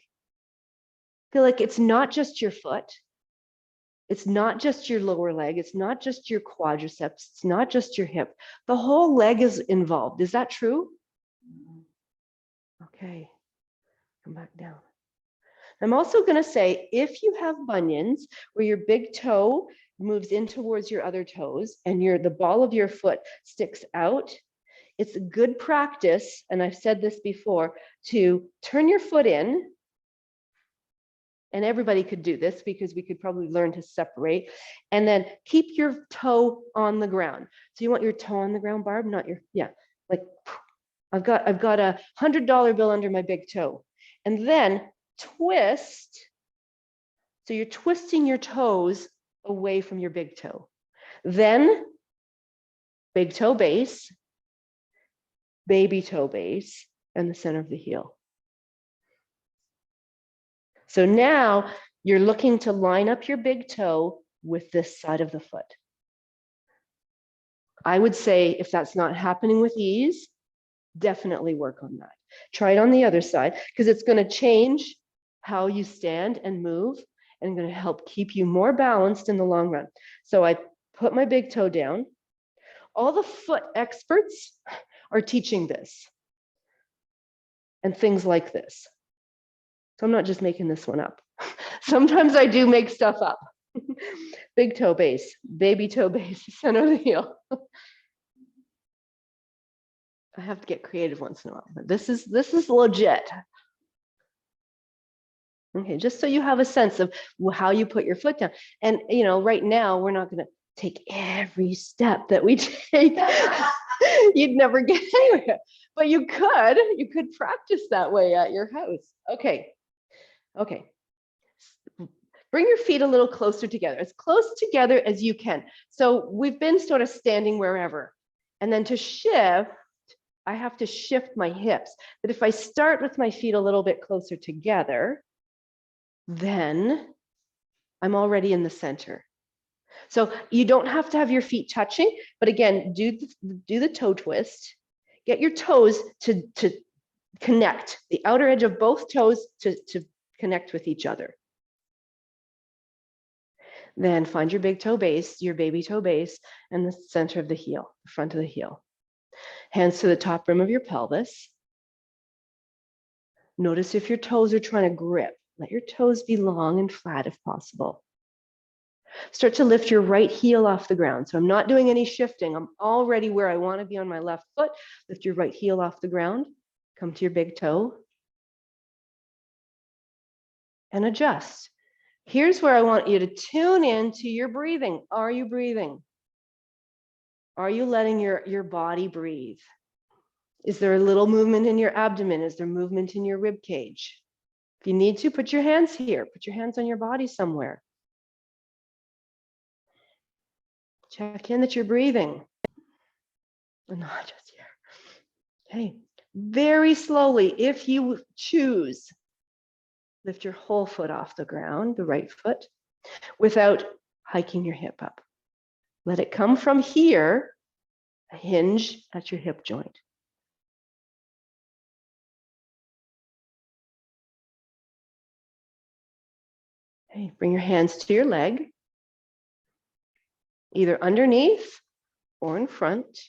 Feel like it's not just your foot. It's not just your lower leg. It's not just your quadriceps. It's not just your hip. The whole leg is involved. Is that true? Okay, come back down. I'm also going to say, if you have bunions where your big toe moves in towards your other toes and the ball of your foot sticks out, it's a good practice, and I've said this before, to turn your foot in. And everybody could do this because we could probably learn to separate, and then keep your toe on the ground. So you want your toe on the ground, Barb, not your, yeah, like I've got a $100 bill under my big toe, and then twist. So you're twisting your toes away from your big toe. Then big toe base, baby toe base, and the center of the heel. So now you're looking to line up your big toe with this side of the foot. I would say if that's not happening with ease, definitely work on that. Try it on the other side because it's going to change how you stand and move and going to help keep you more balanced in the long run. So I put my big toe down. All the foot experts are teaching this and things like this. So I'm not just making this one up. Sometimes I do make stuff up. Big toe base, baby toe base, center of the heel. I have to get creative once in a while, but this is legit. Okay, just so you have a sense of how you put your foot down. And right now we're not going to take every step that we take. You'd never get anywhere, but you could practice that way at your house. Okay. Bring your feet a little closer together, as close together as you can. So we've been sort of standing wherever. And then to shift, I have to shift my hips. But if I start with my feet a little bit closer together, then I'm already in the center. So you don't have to have your feet touching, but again, do the toe twist. Get your toes to connect, the outer edge of both toes to connect with each other. Then find your big toe base, your baby toe base, and the center of the heel, the front of the heel. Hands to the top rim of your pelvis. Notice if your toes are trying to grip. Let your toes be long and flat if possible. Start to lift your right heel off the ground. So I'm not doing any shifting. I'm already where I want to be on my left foot. Lift your right heel off the ground. Come to your big toe. And adjust. Here's where I want you to tune in to your breathing. Are you breathing? Are you letting your body breathe? Is there a little movement in your abdomen? Is there movement in your rib cage? If you need to, put your hands here. Put your hands on your body somewhere. Check in that you're breathing. And not just here. Okay. Very slowly, if you choose, lift your whole foot off the ground, the right foot, without hiking your hip up. Let it come from here, a hinge at your hip joint. Okay, bring your hands to your leg, either underneath or in front.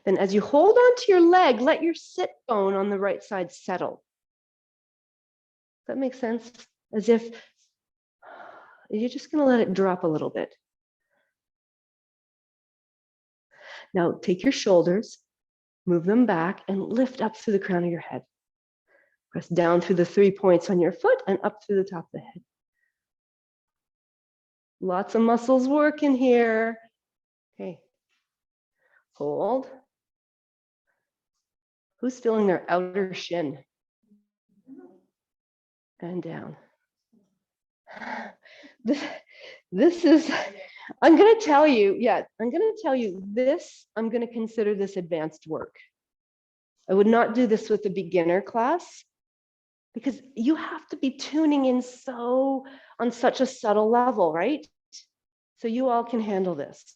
Then as you hold onto your leg, let your sit bone on the right side settle. Does that make sense? As if you're just going to let it drop a little bit. Now take your shoulders, move them back, and lift up through the crown of your head. Press down through the 3 points on your foot and up through the top of the head. Lots of muscles working here. Okay. Hold. Who's feeling their outer shin? And down. This is, I'm going to tell you this, I'm going to consider this advanced work. I would not do this with a beginner class because you have to be tuning in on such a subtle level, right? So you all can handle this.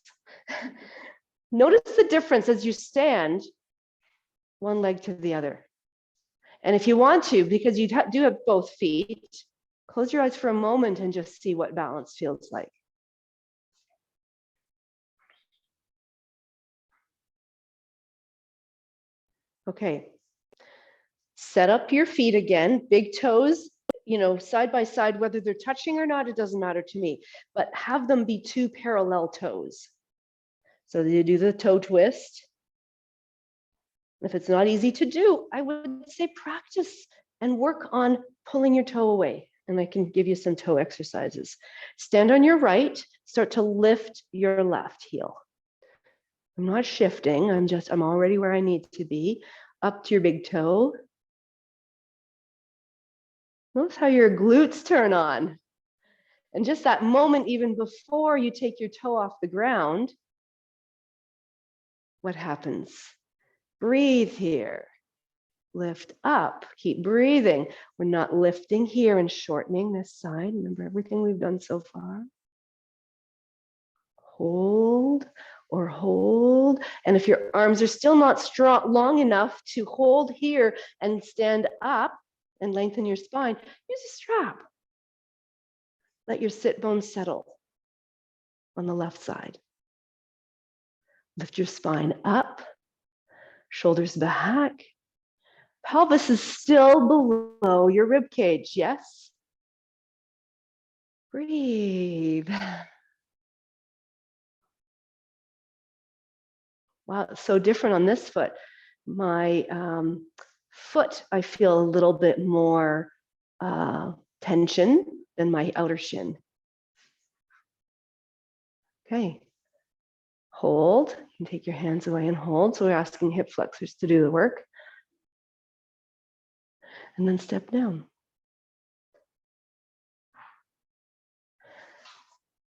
Notice the difference as you stand one leg to the other. And if you want to, because you do have both feet, close your eyes for a moment and just see what balance feels like. Okay. Set up your feet again, big toes, side by side, whether they're touching or not, it doesn't matter to me, but have them be 2 parallel toes. So you do the toe twist. If it's not easy to do, I would say practice and work on pulling your toe away. And I can give you some toe exercises. Stand on your right, start to lift your left heel. I'm not shifting, I'm already where I need to be. Up to your big toe. Notice how your glutes turn on. And just that moment, even before you take your toe off the ground, what happens? Breathe here. Lift up. Keep breathing. We're not lifting here and shortening this side. Remember everything we've done so far. Hold or hold. And if your arms are still not long enough to hold here and stand up and lengthen your spine, use a strap. Let your sit bones settle on the left side. Lift your spine up, shoulders back. Pelvis is still below your rib cage, yes? Breathe. Wow, it's so different on this foot. My foot, I feel a little bit more tension than my outer shin. Okay. Hold. You can take your hands away and hold. So we're asking hip flexors to do the work. And then step down.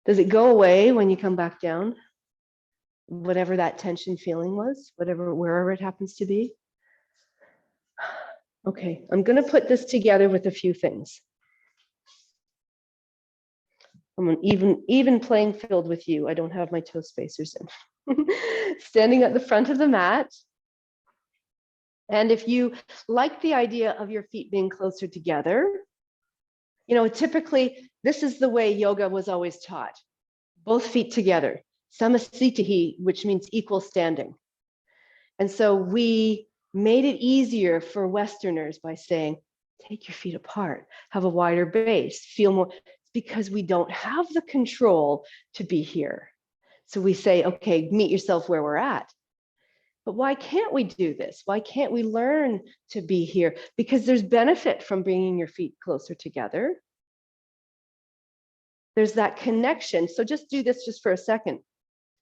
Does it go away when you come back down? Whatever that tension feeling was, wherever it happens to be. Okay, I'm going to put this together with a few things. I'm an even playing field with you. I don't have my toe spacers in. Standing at the front of the mat. And if you like the idea of your feet being closer together, you know, typically this is the way yoga was always taught. Both feet together, samasthiti, which means equal standing. And so we made it easier for Westerners by saying, take your feet apart, have a wider base, feel more, because we don't have the control to be here. So we say, okay, meet yourself where we're at. But why can't we do this? Why can't we learn to be here? Because there's benefit from bringing your feet closer together. There's that connection. So just do this just for a second.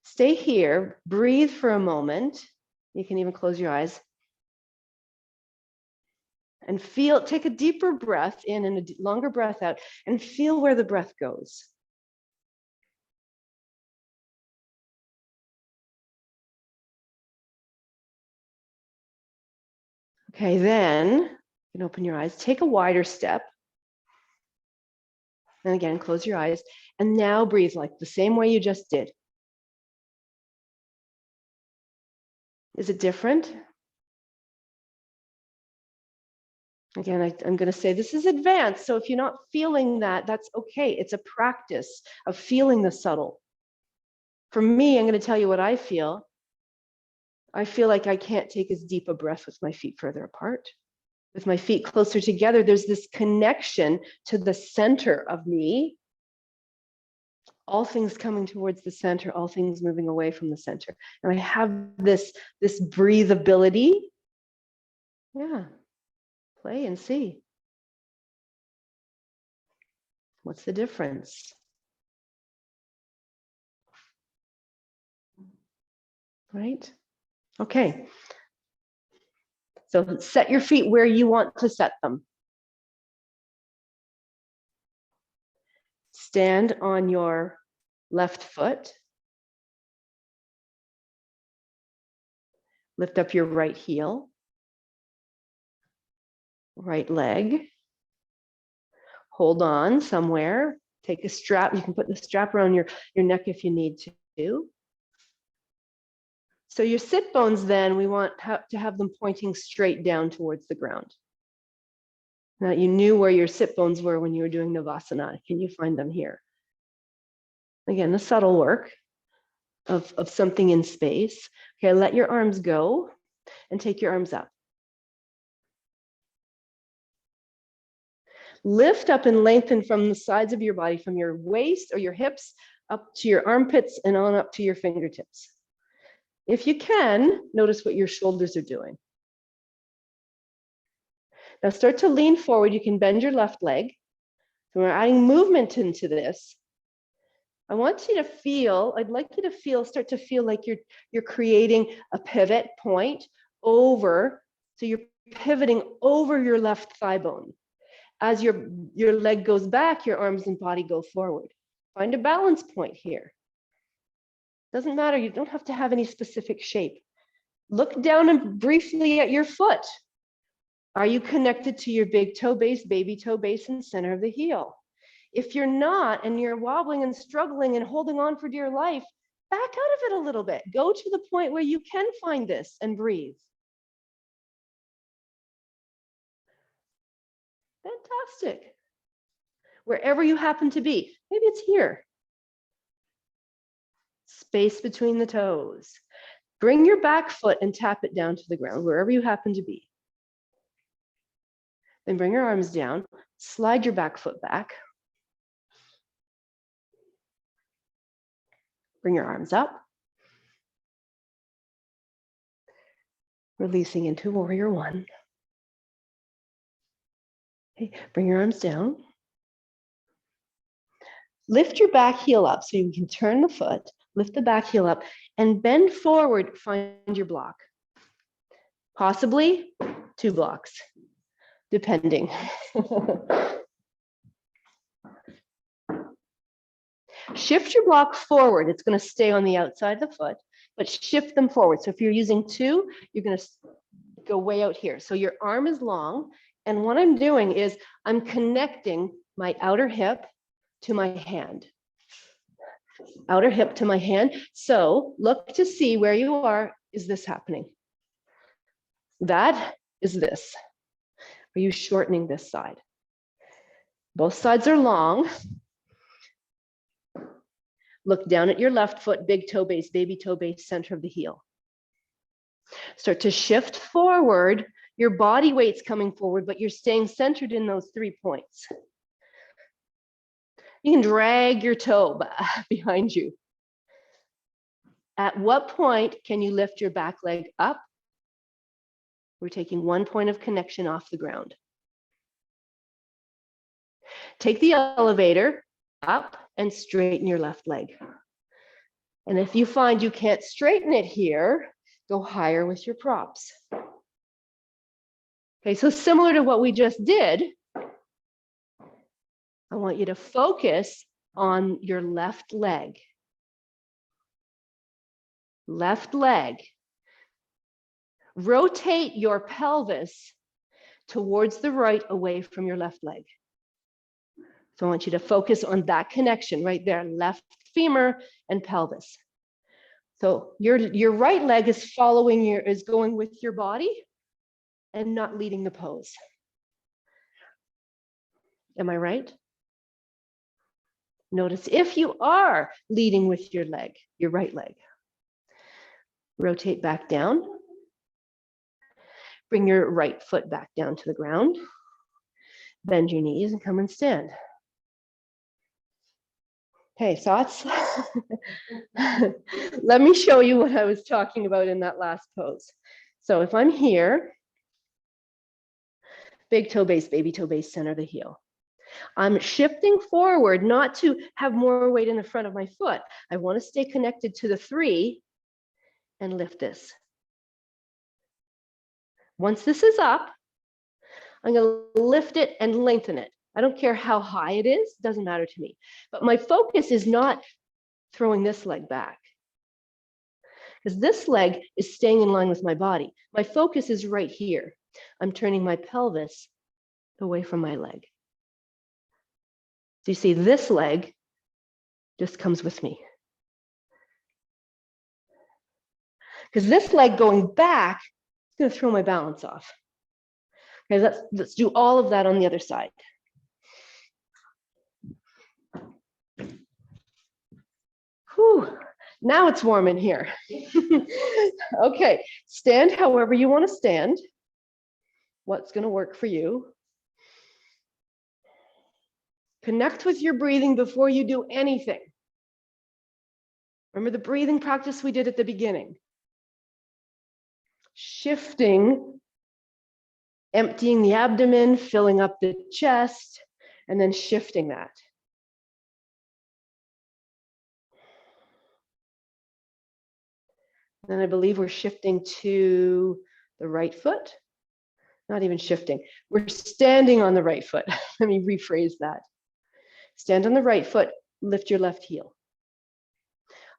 Stay here, breathe for a moment. You can even close your eyes. And feel, take a deeper breath in and a longer breath out, and feel where the breath goes. Okay, then you can open your eyes, take a wider step. And again, close your eyes. And now breathe like the same way you just did. Is it different? Again, I'm going to say this is advanced. So if you're not feeling that, that's okay. It's a practice of feeling the subtle. For me, I'm going to tell you what I feel. I feel like I can't take as deep a breath with my feet further apart. With my feet closer together, there's this connection to the center of me. All things coming towards the center, all things moving away from the center. And I have this breathability. Yeah, play and see. What's the difference? Right? Okay. So set your feet where you want to set them. Stand on your left foot. Lift up your right heel, right leg. Hold on somewhere. Take a strap. You can put the strap around your neck if you need to. So your sit bones then, we want to have them pointing straight down towards the ground. Now you knew where your sit bones were when you were doing Navasana. Can you find them here? Again, the subtle work of something in space. Okay, let your arms go and take your arms up. Lift up and lengthen from the sides of your body, from your waist or your hips up to your armpits and on up to your fingertips. If you can, notice what your shoulders are doing. Now start to lean forward. You can bend your left leg. So we're adding movement into this. I want you to feel, I'd like you to feel, start to feel like you're creating a pivot point over. So you're pivoting over your left thigh bone. As your leg goes back, your arms and body go forward. Find a balance point here. Doesn't matter, you don't have to have any specific shape. Look down and briefly at your foot. Are you connected to your big toe base, baby toe base, and center of the heel? If you're not, and you're wobbling and struggling and holding on for dear life, back out of it a little bit. Go to the point where you can find this and breathe. Fantastic. Wherever you happen to be, maybe it's here. Space between the toes. Bring your back foot and tap it down to the ground, wherever you happen to be. Then bring your arms down, slide your back foot back. Bring your arms up. Releasing into warrior one. Okay, bring your arms down. Lift your back heel up so you can turn the foot, lift the back heel up, and bend forward, find your block. Possibly 2 blocks, depending. Shift your block forward. It's going to stay on the outside of the foot, but shift them forward. So if you're using 2, you're going to go way out here. So your arm is long. And what I'm doing is I'm connecting my outer hip to my hand. outer hip to my hand. So look to see where you are. Is this happening? That is this. Are you shortening this side? Both sides are long. Look down at your left foot, big toe base, baby toe base, center of the heel. Start to shift forward. Your body weight's coming forward, but you're staying centered in those 3 points. You can drag your toe behind you. At what point can you lift your back leg up? We're taking 1 point of connection off the ground. Take the elevator up and straighten your left leg. And if you find you can't straighten it here, go higher with your props. Okay, so similar to what we just did, I want you to focus on your left leg. Left leg. Rotate your pelvis towards the right, away from your left leg. So I want you to focus on that connection right there, left femur and pelvis. So your right leg is going with your body and not leading the pose. Am I right? Notice if you are leading with your leg, your right leg. Rotate back down. Bring your right foot back down to the ground. Bend your knees and come and stand. Okay, thoughts? Let me show you what I was talking about in that last pose. So if I'm here, big toe base, baby toe base, center of the heel. I'm shifting forward, not to have more weight in the front of my foot. I want to stay connected to the 3 and lift this. Once this is up, I'm going to lift it and lengthen it. I don't care how high it is, doesn't matter to me. But my focus is not throwing this leg back, because this leg is staying in line with my body. My focus is right here. I'm turning my pelvis away from my leg. So you see, this leg just comes with me. Because this leg going back is going to throw my balance off. Okay, let's do all of that on the other side. Whew, now it's warm in here. Okay, stand however you want to stand. What's going to work for you? Connect with your breathing before you do anything. Remember the breathing practice we did at the beginning? Shifting, emptying the abdomen, filling up the chest, and then shifting that. Then I believe we're shifting to the right foot. Not even shifting. We're standing on the right foot. Let me rephrase that. Stand on the right foot, lift your left heel.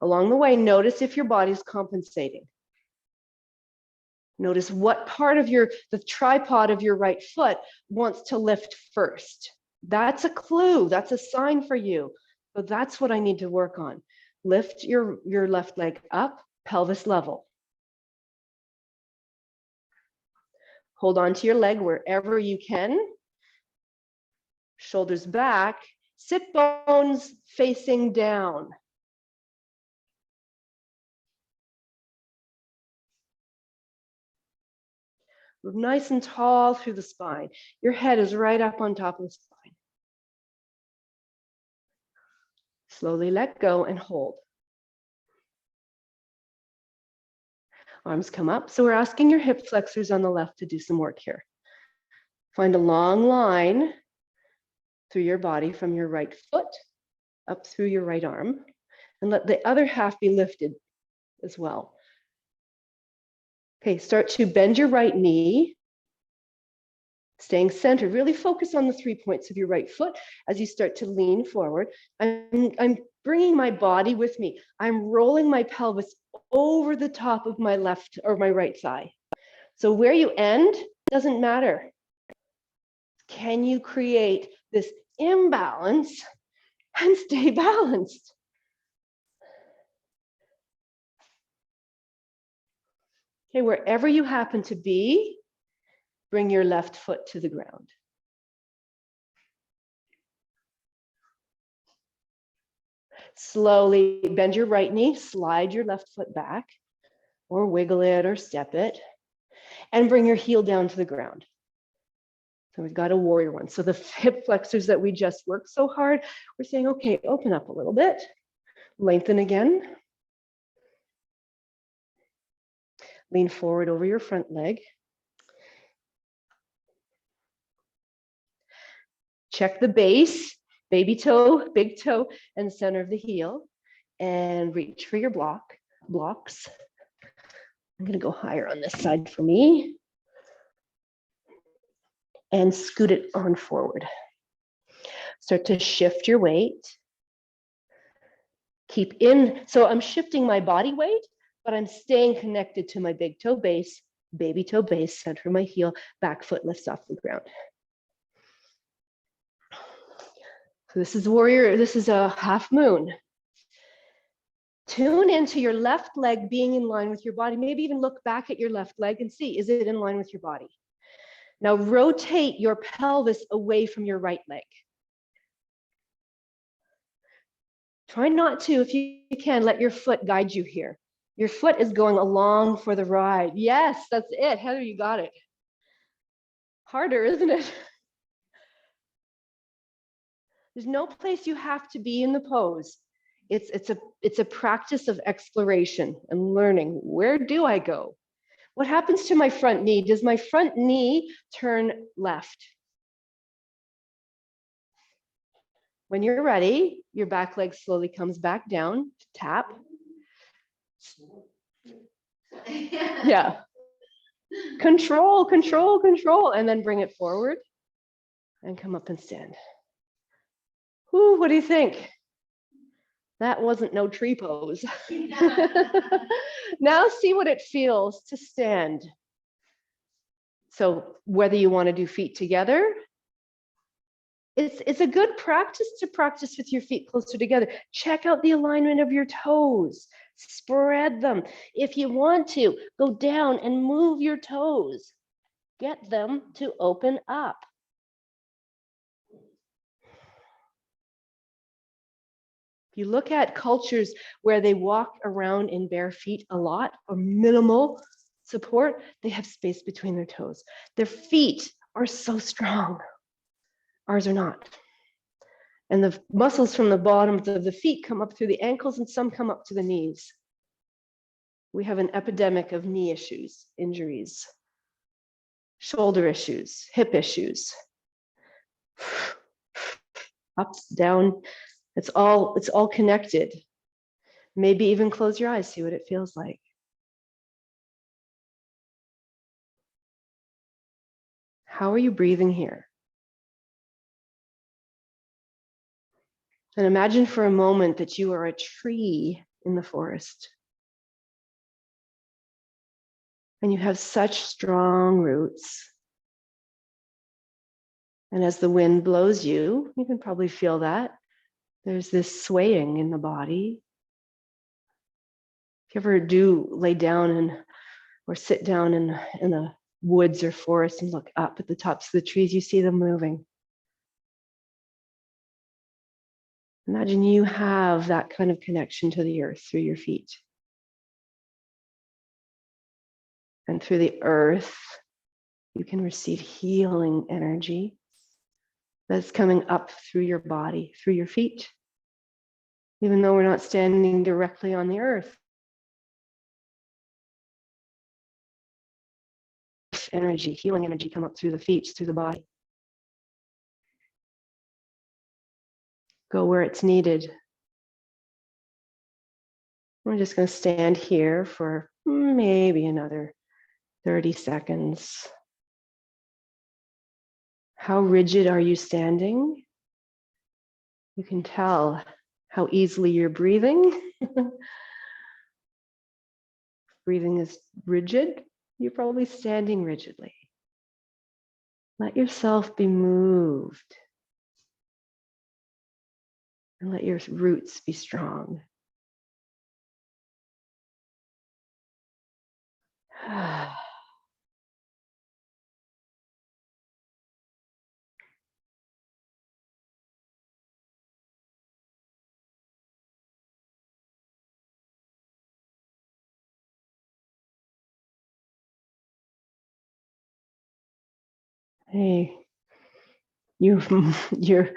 Along the way, notice if your body's compensating. Notice what part of the tripod of your right foot wants to lift first. That's a clue. That's a sign for you. So that's what I need to work on. Lift your left leg up, pelvis level. Hold on to your leg wherever you can. Shoulders back, sit bones facing down. Nice and tall through the spine. Your head is right up on top of the spine. Slowly let go and hold. Arms come up. So we're asking your hip flexors on the left to do some work here. Find a long line through your body from your right foot up through your right arm, and let the other half be lifted as well. Okay, start to bend your right knee, staying centered. Really focus on the 3 points of your right foot as you start to lean forward. I'm bringing my body with me. I'm rolling my pelvis over the top of my left or my right thigh. So where you end doesn't matter. Can you create this imbalance and stay balanced? Okay, wherever you happen to be, bring your left foot to the ground. Slowly bend your right knee, slide your left foot back, or wiggle it or step it, and bring your heel down to the ground. So we've got a warrior one. So the hip flexors that we just worked so hard, we're saying, okay, open up a little bit, lengthen again. Lean forward over your front leg. Check the base, baby toe, big toe, and center of the heel, and reach for your blocks. I'm gonna go higher on this side for me. And scoot it on forward. Start to shift your weight. Keep in, so I'm shifting my body weight, but I'm staying connected to my big toe base, baby toe base, center of my heel, back foot lifts off the ground. So this is warrior, this is a half moon. Tune into your left leg being in line with your body. Maybe even look back at your left leg and see, is it in line with your body? Now rotate your pelvis away from your right leg. Try not to, if you can, let your foot guide you here. Your foot is going along for the ride. Yes, that's it. Heather, you got it. Harder, isn't it? There's no place you have to be in the pose. It's a practice of exploration and learning. Where do I go? What happens to my front knee? Does my front knee turn left? When you're ready, your back leg slowly comes back down, tap. Yeah. Control, control, control, and then bring it forward and come up and stand. Ooh, what do you think? That wasn't no tree pose. Now see what it feels to stand. So whether you want to do feet together, it's a good practice to practice with your feet closer together. Check out the alignment of your toes. Spread them. If you want to, go down and move your toes. Get them to open up. If you look at cultures where they walk around in bare feet a lot or minimal support, they have space between their toes. Their feet are so strong. Ours are not. And the muscles from the bottoms of the feet come up through the ankles and some come up to the knees. We have an epidemic of knee issues, injuries, shoulder issues, hip issues. Up, down, it's all connected. Maybe even close your eyes, see what it feels like. How are you breathing here? And imagine for a moment that you are a tree in the forest. And you have such strong roots. And as the wind blows you, you can probably feel that. There's this swaying in the body. If you ever do lay down or sit down in the woods or forest and look up at the tops of the trees, you see them moving. Imagine you have that kind of connection to the earth through your feet. And through the earth, you can receive healing energy that's coming up through your body, through your feet. Even though we're not standing directly on the earth. Energy, healing energy come up through the feet, through the body. Go where it's needed. We're just going to stand here for maybe another 30 seconds. How rigid are you standing? You can tell how easily you're breathing. Breathing is rigid. You're probably standing rigidly. Let yourself be moved. And let your roots be strong. Hey, you, you're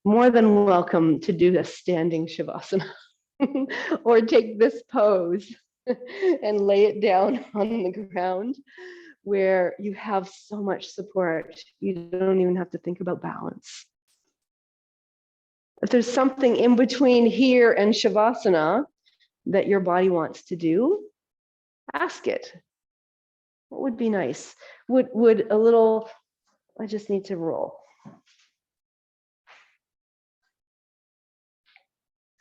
more than welcome to do a standing Shavasana or take this pose and lay it down on the ground where you have so much support. You don't even have to think about balance. If there's something in between here and Shavasana that your body wants to do, ask it. What would be nice? Would a little, I just need to roll.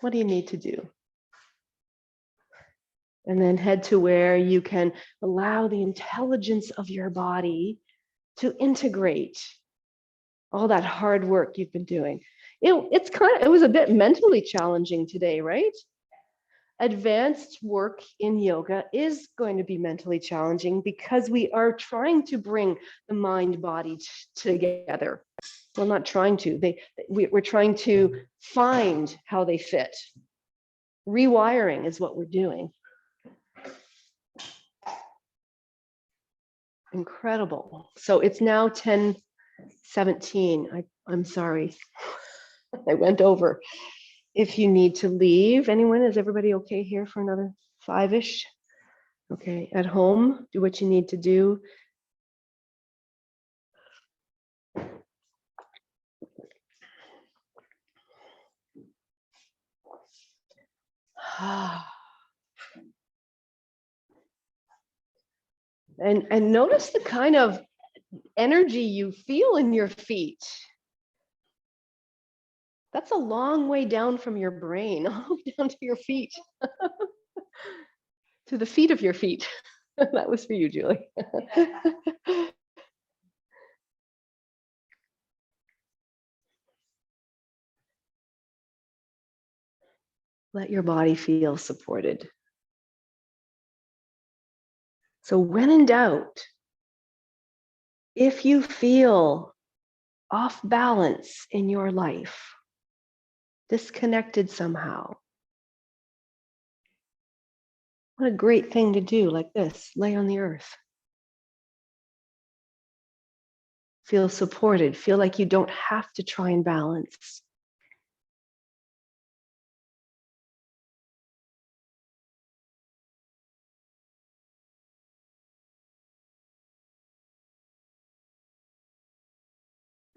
What do you need to do? And then head to where you can allow the intelligence of your body to integrate all that hard work you've been doing. It was a bit mentally challenging today, right? Advanced work in yoga is going to be mentally challenging because we are trying to bring the mind body together. Well, not trying to. We're trying to find how they fit. Rewiring is what we're doing. Incredible. So it's now 10:17. I'm sorry. I went over. If you need to leave, anyone, is everybody okay here for another 5-ish? Okay, at home, do what you need to do. And notice the kind of energy you feel in your feet. That's a long way down from your brain, all the way down to your feet, to the feet of your feet. That was for you, Julie. Let your body feel supported. So when in doubt, if you feel off balance in your life, disconnected somehow, what a great thing to do, like this, lay on the earth. Feel supported, feel like you don't have to try and balance.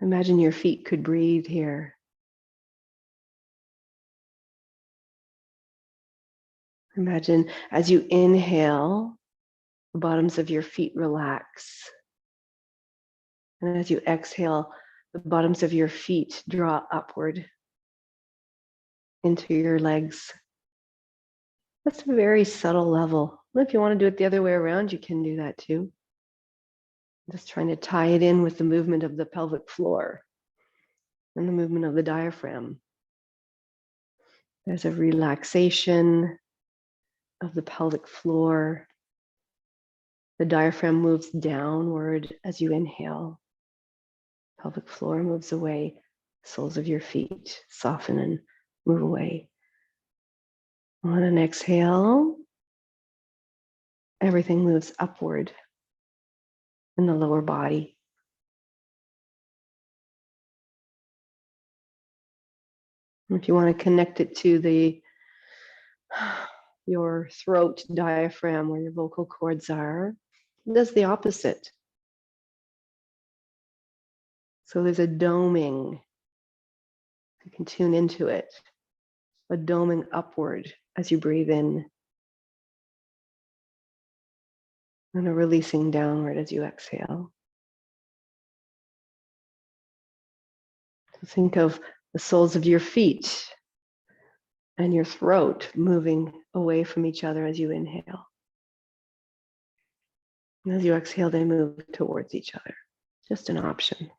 Imagine your feet could breathe here. Imagine as you inhale, the bottoms of your feet relax. And as you exhale, the bottoms of your feet draw upward into your legs. That's a very subtle level. If you want to do it the other way around, you can do that too. Just trying to tie it in with the movement of the pelvic floor and the movement of the diaphragm. There's a relaxation of the pelvic floor. The diaphragm moves downward as you inhale. Pelvic floor moves away. Soles of your feet soften and move away. On an exhale, everything moves upward in the lower body. If you want to connect it to your throat diaphragm where your vocal cords are, it does the opposite. So there's a doming. You can tune into it. A doming upward as you breathe in. And a releasing downward as you exhale. So think of the soles of your feet and your throat moving away from each other as you inhale. And as you exhale, they move towards each other. Just an option.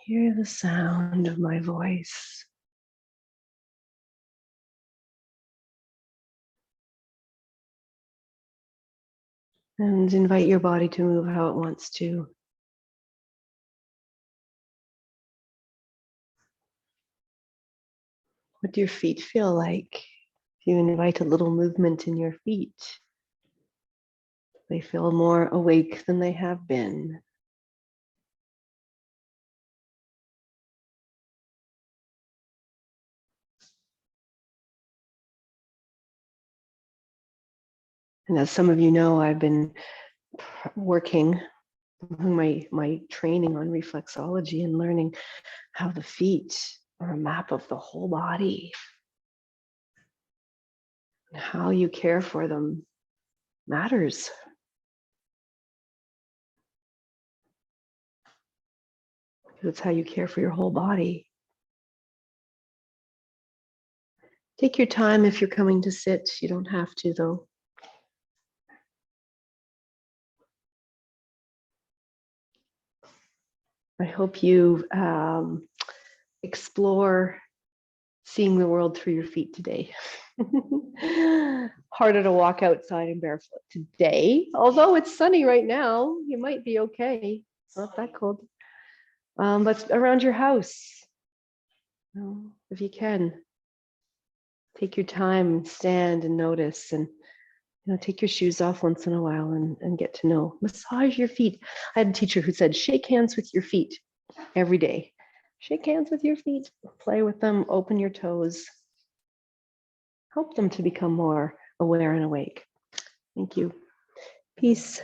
Hear the sound of my voice. And invite your body to move how it wants to. What do your feet feel like? If you invite a little movement in your feet, they feel more awake than they have been. And as some of you know, I've been working my training on reflexology and learning how the feet are a map of the whole body. And how you care for them matters. It's how you care for your whole body. Take your time if you're coming to sit. You don't have to, though. I hope you explore seeing the world through your feet today. Harder to walk outside and barefoot today, although it's sunny right now. You might be okay. It's not that cold. But around your house, if you can, take your time, stand and notice, and take your shoes off once in a while and get to know. Massage your feet. I had a teacher who said, shake hands with your feet every day. Shake hands with your feet, play with them, open your toes. Help them to become more aware and awake. Thank you. Peace.